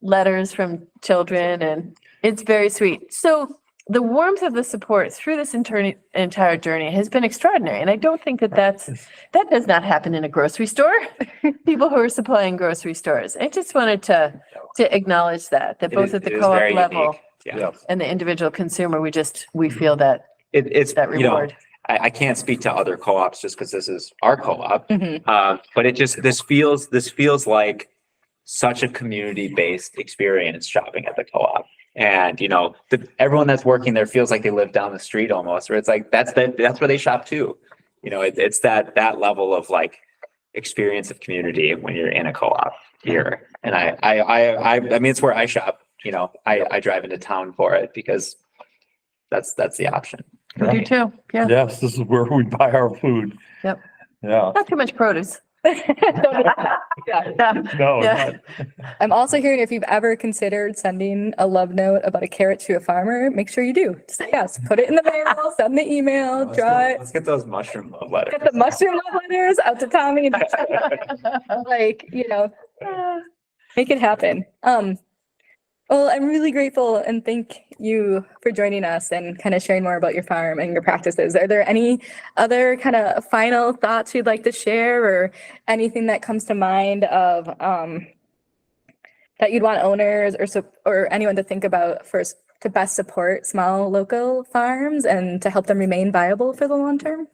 letters from children, and it's very sweet. So the warmth of the support through this entire journey has been extraordinary. And I don't think that does not happen in a grocery store. People who are supplying grocery stores. I just wanted to acknowledge that both at the co-op level and the individual consumer, we feel that it's that reward. I can't speak to other co-ops just because this is our co-op. But this feels like such a community-based experience shopping at the co-op. And everyone that's working there feels like they live down the street almost, where it's like that's where they shop too. It's that level of experience of community when you're in a co-op here. And I mean, it's where I shop. I drive into town for it because that's the option. We do too. Yeah. Yes, this is where we buy our food. Yep. Yeah. Not too much produce. No, Yeah. I'm also hearing if you've ever considered sending a love note about a carrot to a farmer, make sure you do. Just yes, put it in the mail, send the email, draw it. Let's get those mushroom love letters. Get the mushroom love letters out to Tommy. Make it happen. Well, I'm really grateful and thank you for joining us and kind of sharing more about your farm and your practices. Are there any other kind of final thoughts you'd like to share or anything that comes to mind of that you'd want owners or anyone to think about first to best support small local farms and to help them remain viable for the long term?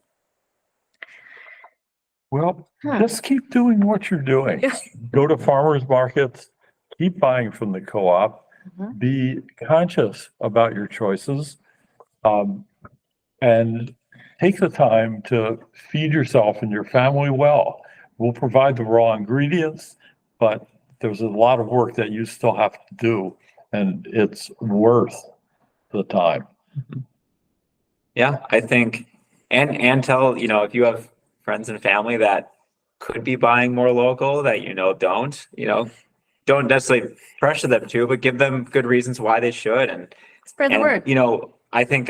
Well, just keep doing what you're doing. Go to farmers markets, keep buying from the co-op. Be conscious about your choices, and take the time to feed yourself and your family well. We'll provide the raw ingredients, but there's a lot of work that you still have to do, and it's worth the time. Yeah, I think, and tell, you know, if you have friends and family that could be buying more local that, don't necessarily pressure them to, but give them good reasons why they should. Spread the word. You know, I think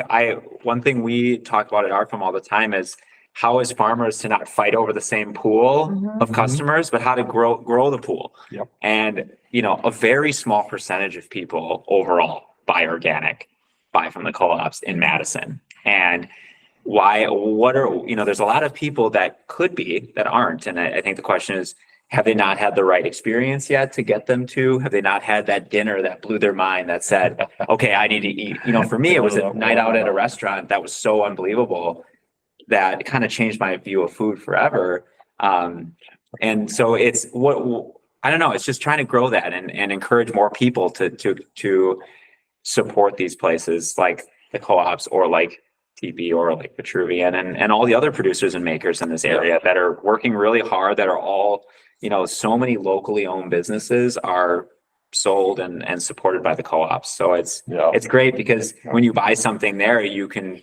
one thing we talk about at our farm all the time is how as farmers to not fight over the same pool of customers, but how to grow the pool. Yep. And, you know, a very small percentage of people overall buy organic, buy from the co-ops in Madison. And there's a lot of people that could be, that aren't. And I think the question is, have they not had the right experience yet to get them to? Have they not had that dinner that blew their mind that said, okay, I need to eat? You know, for me, it was a night out at a restaurant that was so unbelievable that it kind of changed my view of food forever. And so it's I don't know, it's just trying to grow that and encourage more people to support these places like the co-ops or like TB or like Vitruvian and all the other producers and makers in this area that are working really hard, that are all, you know, so many locally owned businesses are sold and supported by the co-ops. So it's great because when you buy something there, you can,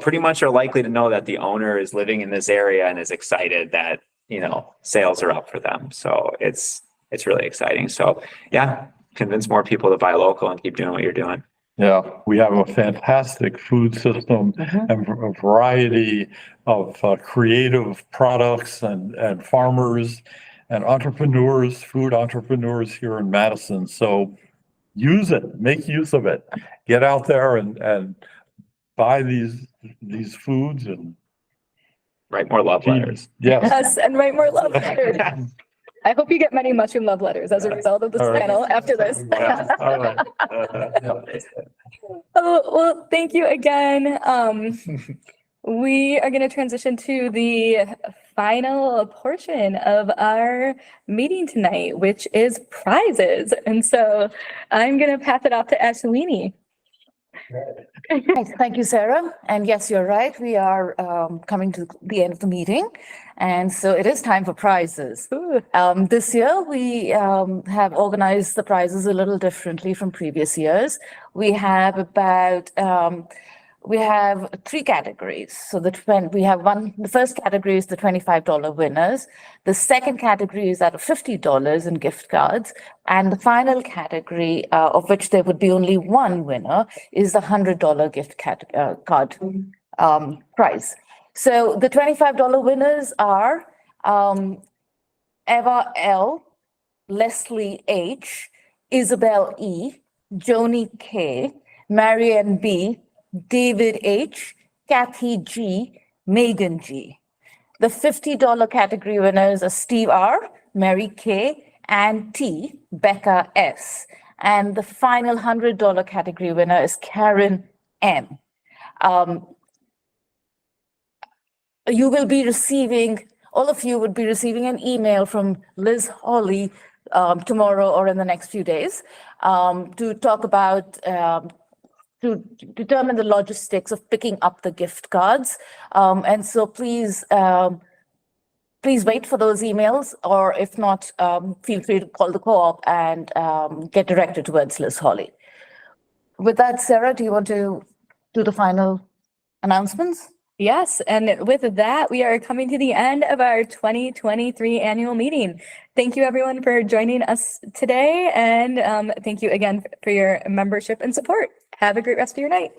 pretty much are likely to know that the owner is living in this area and is excited that, you know, sales are up for them. So it's really exciting. So yeah, convince more people to buy local and keep doing what you're doing. Yeah, we have a fantastic food system and a variety of creative products and farmers and entrepreneurs, food entrepreneurs here in Madison. So use it, make use of it. Get out there and buy these foods and write more love letters. Yes. And write more love letters. I hope you get many mushroom love letters as a result of this panel after this. All right. Well, thank you again. We are going to transition to the final portion of our meeting tonight, which is prizes. And so I'm going to pass it off to Ashwini. Thank you, Sarah. And yes, you're right. We are coming to the end of the meeting. And so it is time for prizes. This year, we have organized the prizes a little differently from previous years. We have we have three categories. So the first category is the $25 winners. The second category is out of $50 in gift cards. And the final category, of which there would be only one winner, is the $100 gift card prize. So the $25 winners are Eva L., Leslie H., Isabel E., Joni K., Marianne B., David H., Kathy G., Megan G. The $50 category winners are Steve R., Mary K., Ann T., Becca S. And the final $100 category winner is Karen M. You will be receiving, all of you would be receiving an email from Liz Hawley tomorrow or in the next few days to talk about to determine the logistics of picking up the gift cards. And so please wait for those emails, or if not, feel free to call the co-op and get directed towards Liz Hawley. With that, Sarah, do you want to do the final announcements? Yes, and with that, we are coming to the end of our 2023 annual meeting. Thank you, everyone, for joining us today, and thank you again for your membership and support. Have a great rest of your night.